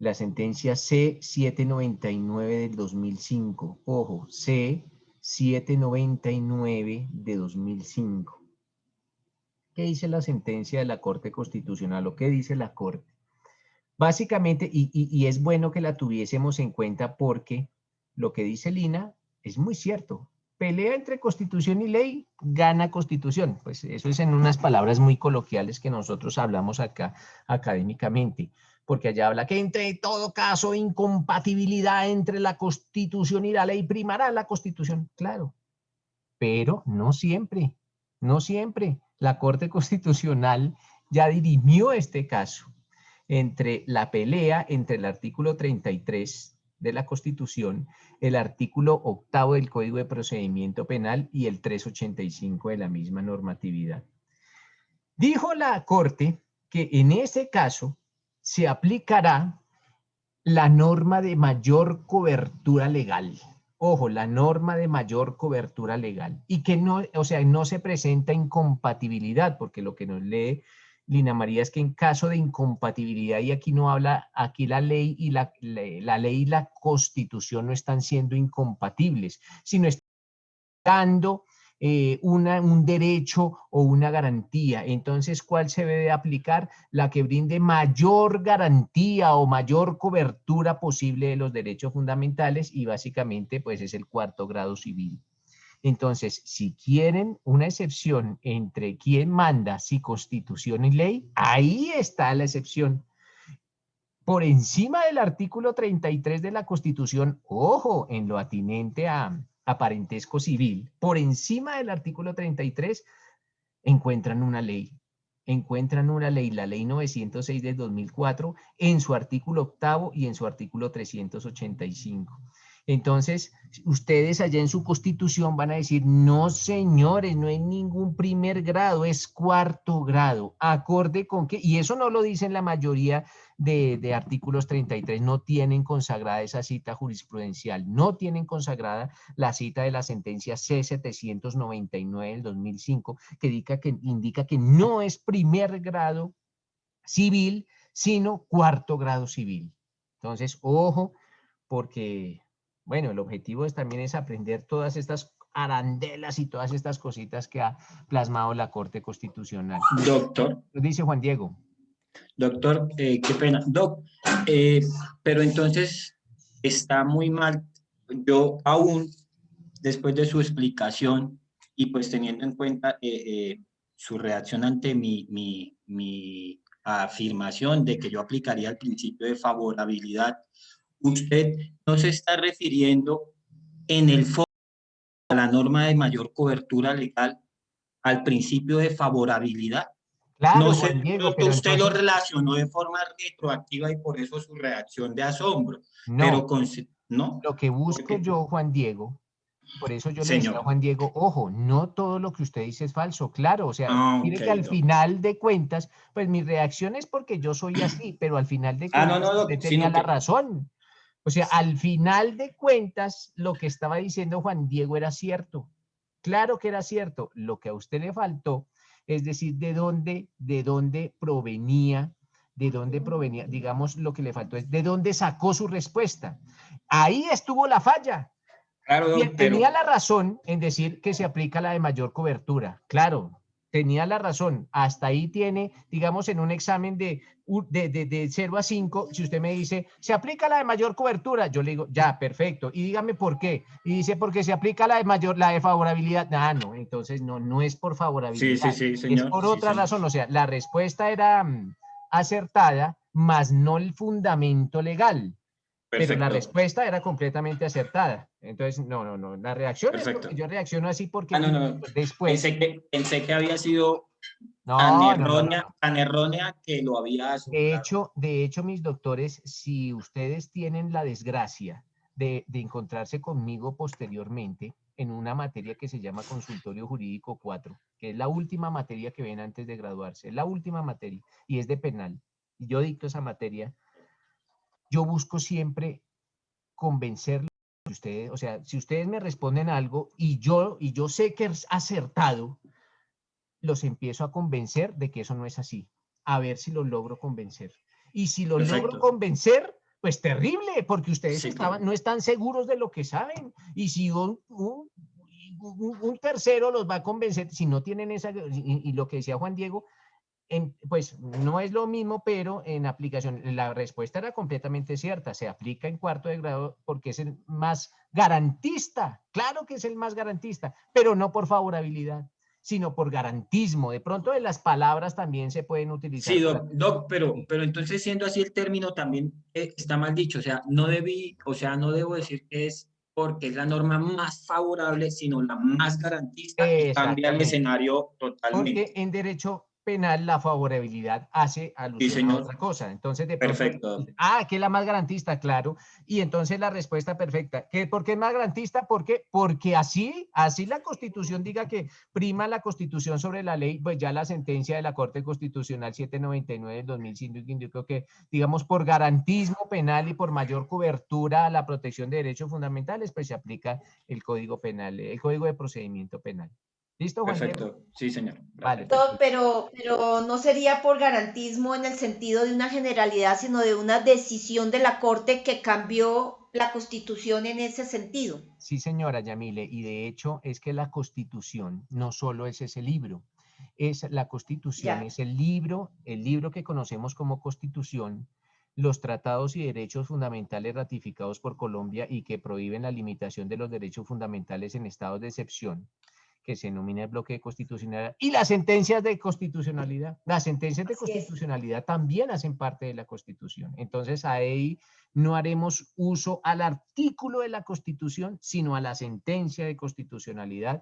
La sentencia C-799 del 2005. Ojo, C-799 de 2005. ¿Qué dice la sentencia de la Corte Constitucional o qué dice la Corte? Básicamente, y es bueno que la tuviésemos en cuenta porque lo que dice Lina es muy cierto. Pelea entre Constitución y ley, gana Constitución. Pues eso es en unas palabras muy coloquiales que nosotros hablamos acá académicamente. Porque allá habla que entre todo caso incompatibilidad entre la Constitución y la ley primará la Constitución. Claro, pero no siempre, no siempre. La Corte Constitucional ya dirimió este caso entre la pelea entre el artículo 33 de la Constitución, el artículo 8 del Código de Procedimiento Penal y el 385 de la misma normatividad. Dijo la Corte que en ese caso se aplicará la norma de mayor cobertura legal. Ojo, la norma de mayor cobertura legal. Y que no, o sea, no se presenta incompatibilidad, porque lo que nos lee Lina María es que en caso de incompatibilidad, y aquí no habla, aquí la ley y la ley y la Constitución no están siendo incompatibles, sino están dando un derecho o una garantía. Entonces, ¿cuál se debe aplicar? La que brinde mayor garantía o mayor cobertura posible de los derechos fundamentales y básicamente pues es el 4º grado civil. Entonces, si quieren una excepción entre quién manda, si Constitución y ley, ahí está la excepción. Por encima del artículo 33 de la Constitución, ojo, en lo atinente a parentesco civil, por encima del artículo 33 encuentran una ley. encuentran una ley, la ley 906 del 2004, en su artículo 8º y en su artículo 385. Entonces, ustedes allá en su constitución van a decir, no señores, no hay ningún primer grado, es cuarto grado, acorde con que, y eso no lo dicen la mayoría de artículos 33, no tienen consagrada esa cita jurisprudencial, no tienen consagrada la cita de la sentencia C-799 del 2005, que indica que no es primer grado civil, sino cuarto grado civil. Entonces, ojo, porque... Bueno, el objetivo también es aprender todas estas arandelas y todas estas cositas que ha plasmado la Corte Constitucional. Doctor. Dice Juan Diego. Doctor, qué pena. Doc, pero entonces está muy mal. Yo aún, después de su explicación y pues teniendo en cuenta su reacción ante mi afirmación de que yo aplicaría el principio de favorabilidad, usted no se está refiriendo en el fondo a la norma de mayor cobertura legal, al principio de favorabilidad. Claro, No sé, Juan Diego, pero usted entonces... lo relacionó de forma retroactiva y por eso su reacción de asombro. No, pero ¿no? Lo que busco yo, Juan Diego, por eso yo le decía a Señor. Juan Diego, ojo, no todo lo que usted dice es falso, claro, o sea, mire Ok, que al doc. final de cuentas, pues mi reacción es porque yo soy así, pero al final de No, cuentas doc, usted tenía sino la que... razón. O sea, al final de cuentas, lo que estaba diciendo Juan Diego era cierto. Claro que era cierto. Lo que a usted le faltó es decir, de dónde provenía, digamos, lo que le faltó es de dónde sacó su respuesta. Ahí estuvo la falla. Claro, Y doc, tenía pero... la razón en decir que se aplica la de mayor cobertura. Claro, tenía la razón. Hasta ahí tiene, digamos, en un examen de 0 a 5, si usted me dice, se aplica la de mayor cobertura, yo le digo, ya, perfecto. Y dígame por qué. Y dice, porque se aplica la de favorabilidad. Ah, no, entonces no es por favorabilidad. Sí, Es señor. por Sí, otra señor. razón. O sea, la respuesta era acertada, más no el fundamento legal. Pero la Perfecto. respuesta era completamente acertada. Entonces, no. La reacción es Perfecto. porque yo reacciono así porque No. después... Pensé que había sido No. tan errónea que lo había asombrado. De hecho, mis doctores, si ustedes tienen la desgracia de encontrarse conmigo posteriormente en una materia que se llama Consultorio Jurídico 4, que es la última materia que ven antes de graduarse, la última materia, y es de penal, y yo dicto esa materia, yo busco siempre convencerlos de ustedes, o sea, si ustedes me responden algo y yo sé que es acertado, los empiezo a convencer de que eso no es así, a ver si los logro convencer. Y si los logro convencer, pues terrible, porque ustedes no están seguros de lo que saben. Y si un tercero los va a convencer, si no tienen esa, y lo que decía Juan Diego, pues no es lo mismo, pero en aplicación, la respuesta era completamente cierta, se aplica en cuarto de grado porque es el más garantista, claro que es el más garantista, pero no por favorabilidad, sino por garantismo. De pronto de las palabras también se pueden utilizar. Sí, doc, pero entonces siendo así el término también está mal dicho, o sea, no debo decir que es porque es la norma más favorable, sino la más garantista y cambia el escenario totalmente. Porque en derecho penal la favorabilidad hace alusión a otra cosa. Entonces, de pronto, perfecto. que es la más garantista, claro. Y entonces la respuesta perfecta. ¿Por qué es más garantista? Porque así la Constitución diga que prima la Constitución sobre la ley, pues ya la sentencia de la Corte Constitucional 799 del 2005 indicó que, digamos, por garantismo penal y por mayor cobertura a la protección de derechos fundamentales, pues se aplica el Código Penal, el Código de Procedimiento Penal. ¿Listo, Juan Diego? Perfecto, sí, señor. Vale. Pero no sería por garantismo en el sentido de una generalidad, sino de una decisión de la Corte que cambió la Constitución en ese sentido. Sí, señora Yamile, y de hecho es que la Constitución no solo es ese libro, la Constitución es el libro que conocemos como Constitución, los tratados y derechos fundamentales ratificados por Colombia y que prohíben la limitación de los derechos fundamentales en estados de excepción, que se denomina el bloque de constitucionalidad, y las sentencias de constitucionalidad. Las sentencias de constitucionalidad también hacen parte de la Constitución. Entonces ahí no haremos uso al artículo de la Constitución, sino a la sentencia de constitucionalidad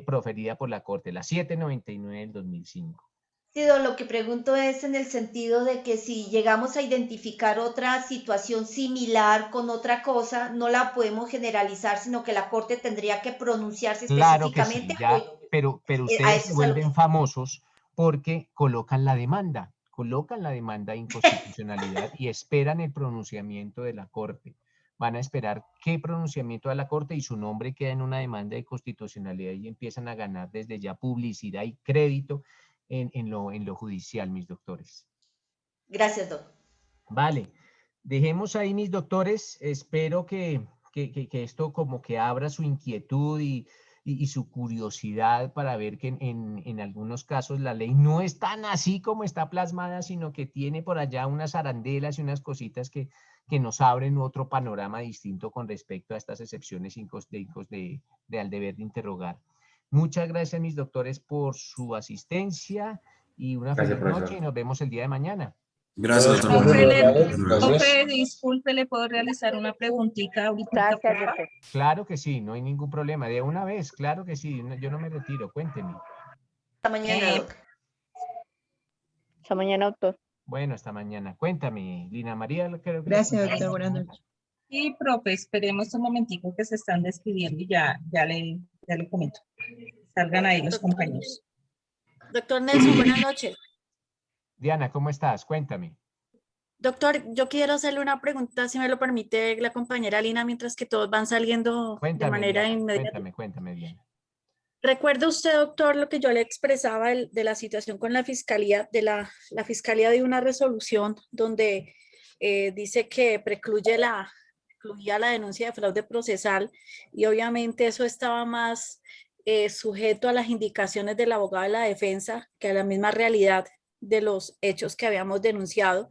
proferida por la Corte, la 799 del 2005. Sí, don, lo que pregunto es en el sentido de que si llegamos a identificar otra situación similar con otra cosa, no la podemos generalizar, sino que la Corte tendría que pronunciarse Claro que sí, específicamente. ya, pero A ustedes eso se es a lo vuelven que... famosos porque colocan la demanda de inconstitucionalidad y esperan el pronunciamiento de la Corte. Van a esperar qué pronunciamiento de la Corte y su nombre queda en una demanda de constitucionalidad y empiezan a ganar desde ya publicidad y crédito en lo judicial, mis doctores. Gracias, don. Vale, dejemos ahí, mis doctores. Espero que esto como que abra su inquietud y su curiosidad para ver que en algunos casos la ley no es tan así como está plasmada, sino que tiene por allá unas arandelas y unas cositas que nos abren otro panorama distinto con respecto a estas excepciones al deber de interrogar. Muchas gracias, mis doctores, por su asistencia y una Gracias, feliz noche y profesor. nos vemos el día de mañana. Gracias, doctor. Profe, disculpe, ¿le puedo realizar una preguntita ahorita? Claro que sí, no hay ningún problema. De una vez, claro que sí. Yo no me retiro, cuénteme. Hasta mañana, doc. Hasta mañana, doctor. Bueno, hasta mañana. Cuéntame, Lina María. Creo que Gracias, doctor. Buenas noches. Sí, profe, esperemos un momentico que se están despidiendo y ya le comento. Salgan ahí los compañeros. Doctor Nelson, buenas noches. Diana, ¿cómo estás? Cuéntame. Doctor, yo quiero hacerle una pregunta, si me lo permite la compañera Lina, mientras que todos van saliendo de manera Diana, inmediata. Cuéntame, Diana. ¿Recuerda usted, doctor, lo que yo le expresaba de la situación con la Fiscalía? La Fiscalía dio una resolución donde dice que precluía la denuncia de fraude procesal y obviamente eso estaba más sujeto a las indicaciones del abogado de la defensa que a la misma realidad de los hechos que habíamos denunciado.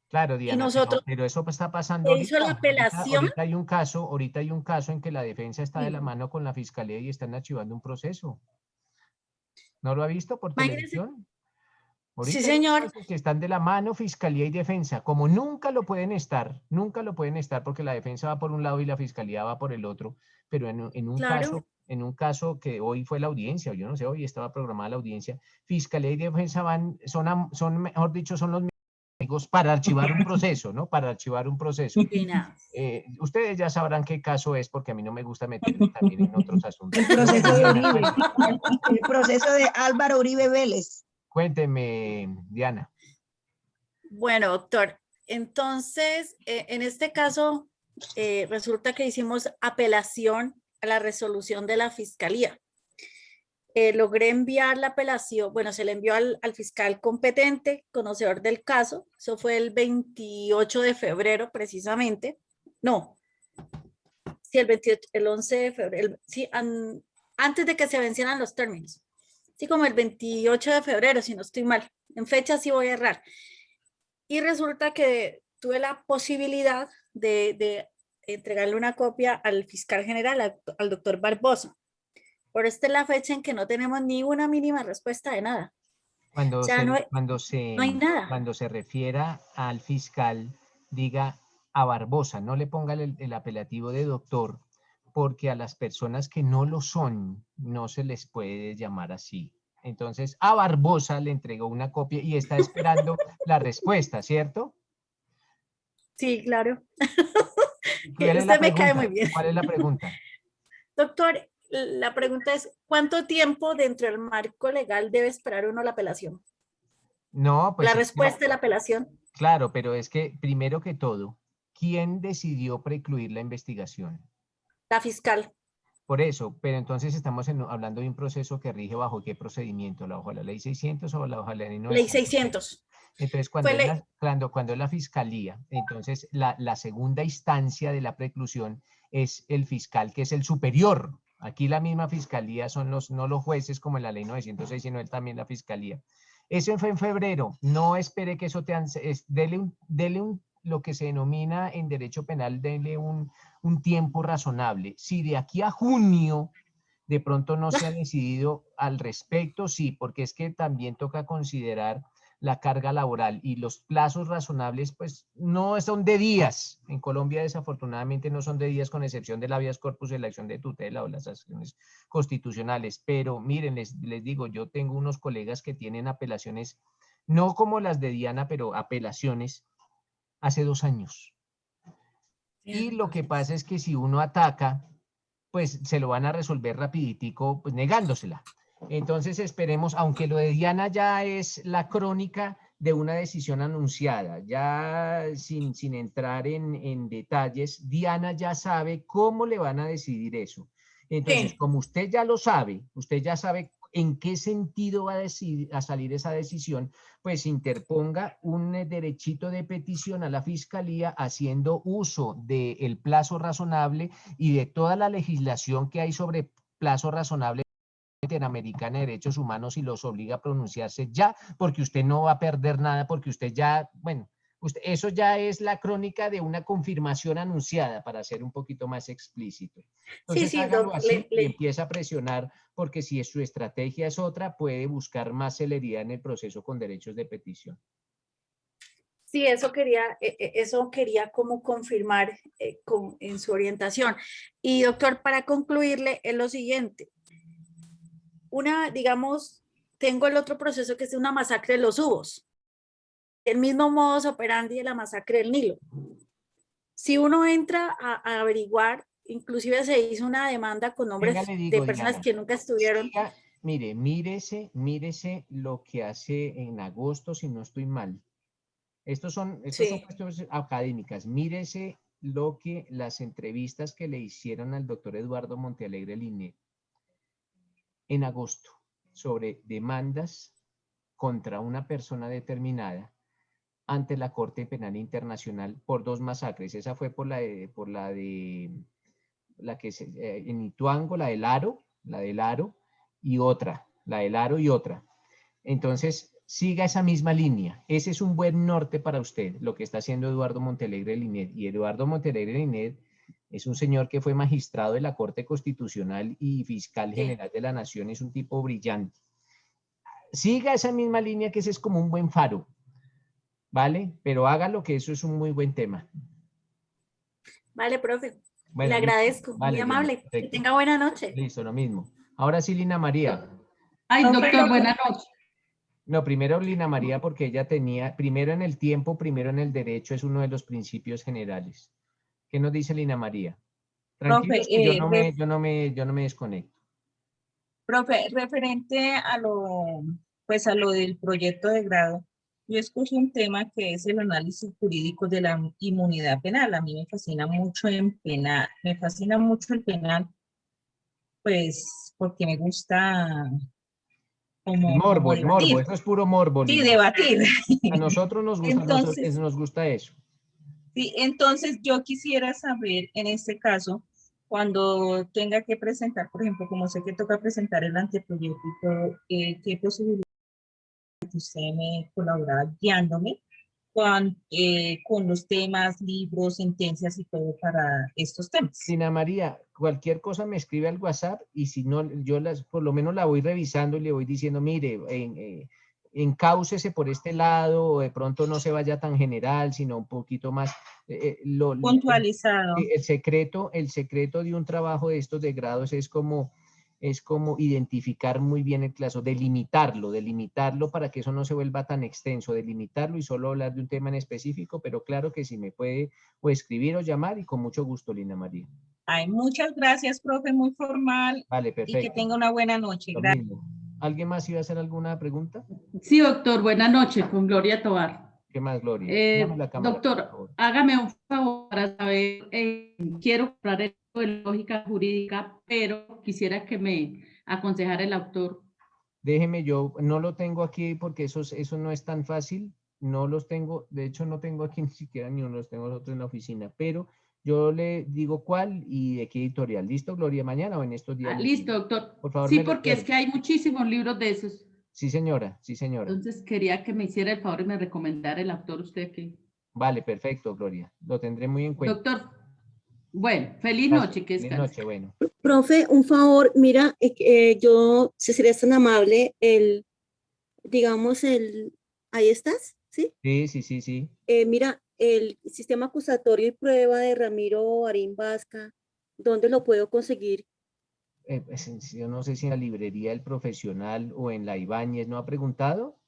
Claro, Diana, y nosotros, pero eso está pasando ¿se hizo la apelación? Ahorita hay un caso en que la defensa está de la mano con la fiscalía y están archivando un proceso. ¿No lo ha visto por televisión? Ahorita Sí, señor. Que están de la mano fiscalía y defensa, como nunca lo pueden estar porque la defensa va por un lado y la fiscalía va por el otro, pero en un caso que hoy fue la audiencia, o yo no sé, hoy estaba programada la audiencia, fiscalía y defensa son mejor dicho, son los amigos para archivar un proceso, ¿no? Para archivar un proceso. Ustedes ya sabrán qué caso es, porque a mí no me gusta meterme también en otros asuntos. El proceso de Uribe. El proceso de Álvaro Uribe Vélez. Cuénteme, Diana. Bueno, doctor, entonces, en este caso, resulta que hicimos apelación a la resolución de la Fiscalía. Logré enviar la apelación, bueno, se le envió al fiscal competente, conocedor del caso, eso fue el 28 de febrero precisamente, no, sí, el 11 de febrero, sí, antes de que se vencieran los términos, sí, como el 28 de febrero, si no estoy mal, en fecha sí voy a errar, y resulta que tuve la posibilidad de entregarle una copia al fiscal general, al doctor Barbosa. Por esta es la fecha en que no tenemos ni una mínima respuesta de nada. Cuando no hay nada. Cuando se refiera al fiscal, diga a Barbosa, no le ponga el apelativo de doctor, porque a las personas que no lo son, no se les puede llamar así. Entonces, a Barbosa le entregó una copia y está esperando la respuesta, ¿cierto? Sí, claro. Usted me cae muy bien. ¿Cuál es la pregunta? Doctor, la pregunta es, ¿cuánto tiempo dentro del marco legal debe esperar uno la apelación? No, pues... La respuesta de la apelación. Claro, pero es que, primero que todo, ¿quién decidió precluir la investigación? La fiscal. Por eso, pero entonces estamos hablando de un proceso que rige bajo qué procedimiento, bajo la ley 600 o bajo la ley 900. Ley 600. Entonces, cuando es la fiscalía, entonces la segunda instancia de la preclusión es el fiscal, que es el superior. Aquí la misma fiscalía son no los jueces como en la ley 906, sino él también la fiscalía. Eso fue en febrero. No espere que eso dele lo que se denomina en derecho penal, dele un tiempo razonable. Si de aquí a junio de pronto no se ha decidido al respecto, sí, porque es que también toca considerar la carga laboral y los plazos razonables, pues no son de días. En Colombia desafortunadamente no son de días, con excepción del habeas corpus y la acción de tutela o las acciones constitucionales. Pero miren, les digo, yo tengo unos colegas que tienen apelaciones, no como las de Diana, pero apelaciones hace 2 años. Y lo que pasa es que si uno ataca, pues se lo van a resolver rapiditico, pues negándosela. Entonces esperemos, aunque lo de Diana ya es la crónica de una decisión anunciada, ya sin entrar en detalles, Diana ya sabe cómo le van a decidir eso. Entonces, como usted ya lo sabe, usted ya sabe en qué sentido va a salir esa decisión, pues interponga un derechito de petición a la Fiscalía haciendo uso del plazo razonable y de toda la legislación que hay sobre plazo razonable Interamericana de Derechos Humanos y los obliga a pronunciarse ya, porque usted no va a perder nada, porque usted ya, bueno, eso ya es la crónica de una confirmación anunciada, para ser un poquito más explícito. Entonces hágalo así y empieza a presionar, porque si su estrategia es otra, puede buscar más celeridad en el proceso con derechos de petición. Sí, eso quería como confirmar en su orientación. Y doctor, para concluirle, es lo siguiente. Digamos, tengo el otro proceso que es una masacre de los Ubos. El mismo modus operandi de la masacre del Nilo. Si uno entra a averiguar, inclusive se hizo una demanda con nombres de personas Diana, que nunca estuvieron. Mírese lo que hace en agosto, si no estoy mal. Estos son cuestiones académicas. Mírese las entrevistas que le hicieron al doctor Eduardo Montealegre Linet en agosto sobre demandas contra una persona determinada ante la Corte Penal Internacional por 2 masacres. Esa fue por la que en Ituango, la del Aro y otra, la del Aro y otra. Entonces, siga esa misma línea. Ese es un buen norte para usted, lo que está haciendo Eduardo Montealegre Linet. Y Eduardo Montealegre Linet es un señor que fue magistrado de la Corte Constitucional y fiscal general de la Nación. Es un tipo brillante. Siga esa misma línea, que ese es como un buen faro, ¿vale? Pero hágalo, que eso es un muy buen tema. Vale, profe. Bueno, le agradezco. vale, muy amable. bien, que tenga buena noche. Listo, lo mismo. Ahora sí, Lina María. Ay, doctor, buenas noches. No, primero Lina María, porque ella tenía, primero en el tiempo, primero en el derecho, es uno de los principios generales. ¿Qué nos dice Lina María? Tranquilos, Profe, que yo no me desconecto. Profe, referente a lo del proyecto de grado, yo escogí un tema que es el análisis jurídico de la inmunidad penal. A mí me fascina mucho el penal, pues porque me gusta como el morbo, debatir. Eso es puro morbo. Sí, Lina. debatir. A nosotros nos gusta, Entonces, nos gusta eso. Sí, entonces yo quisiera saber en este caso, cuando tenga que presentar, por ejemplo, como sé que toca presentar el anteproyecto y todo, ¿qué posibilidad que usted me colabora guiándome con los temas, libros, sentencias y todo para estos temas? Lina María, cualquier cosa me escribe al WhatsApp y si no, yo por lo menos la voy revisando y le voy diciendo, mire, encáucese por este lado, o de pronto no se vaya tan general, sino un poquito más puntualizado. El secreto de un trabajo de estos de grados es como identificar muy bien el caso, delimitarlo para que eso no se vuelva tan extenso, delimitarlo y solo hablar de un tema en específico, pero claro que si me puede o escribir o llamar, y con mucho gusto, Lina María. Ay, muchas gracias, profe, muy formal. Vale, perfecto. Y que tenga una buena noche. Lo mismo. ¿Alguien más iba a hacer alguna pregunta? Sí, doctor, buenas noches, con Gloria Tobar. ¿Qué más, Gloria? La cámara, doctor, hágame un favor para saber, quiero comprar el de lógica jurídica, pero quisiera que me aconsejara el autor. Déjeme, yo no lo tengo aquí porque eso no es tan fácil, no los tengo, de hecho no tengo aquí ni siquiera ni uno, los tengo nosotros en la oficina, pero yo le digo cuál y de qué editorial. ¿Listo, Gloria? ¿Mañana o en estos días? Listo, doctor. Por favor, sí, porque es que hay muchísimos libros de esos. Sí, señora, sí, señora. Entonces quería que me hiciera el favor y me recomendara el autor usted que... Vale, perfecto, Gloria. Lo tendré muy en cuenta. Doctor, bueno, feliz noche. Que feliz noche, bueno. Profe, un favor, mira, yo, si serías tan amable, digamos, ¿Ahí estás? ¿Sí? Sí. Mira, el sistema acusatorio y prueba de Ramiro Arín Vasca, ¿dónde lo puedo conseguir? Pues, yo no sé si en la librería El Profesional o en la Ibáñez, ¿no ha preguntado?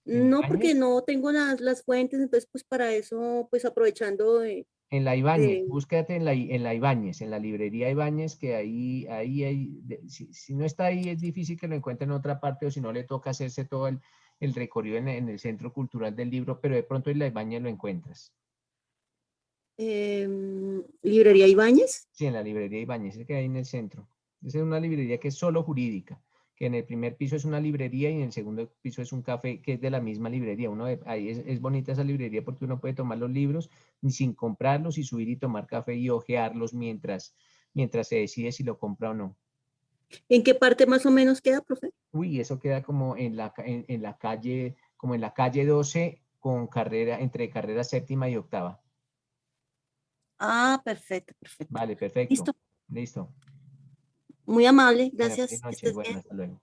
¿En No, porque Ibáñez? no tengo las fuentes, entonces pues para eso, pues aprovechando En la Ibáñez, de- búscate en la Ibáñez, en la librería Ibáñez, que ahí hay, si no está ahí es difícil que lo encuentre en otra parte o si no le toca hacerse todo el recorrido en el Centro Cultural del Libro, pero de pronto en la Ibáñez lo encuentras. librería Ibáñez. Sí, en la librería Ibáñez, es que hay en el centro. Esa es una librería que es solo jurídica, que en el primer piso es una librería y en el segundo piso es un café que es de la misma librería. Ahí es bonita esa librería porque uno puede tomar los libros sin comprarlos y subir y tomar café y hojearlos mientras se decide si lo compra o no. ¿En qué parte más o menos queda, profe? Uy, eso queda como en la calle, como en la calle 12 entre carrera séptima y octava. Ah, perfecto. Vale, perfecto. Listo. Listo. Muy amable, Bueno, gracias. feliz Que noche. estés Bueno, bien. hasta luego.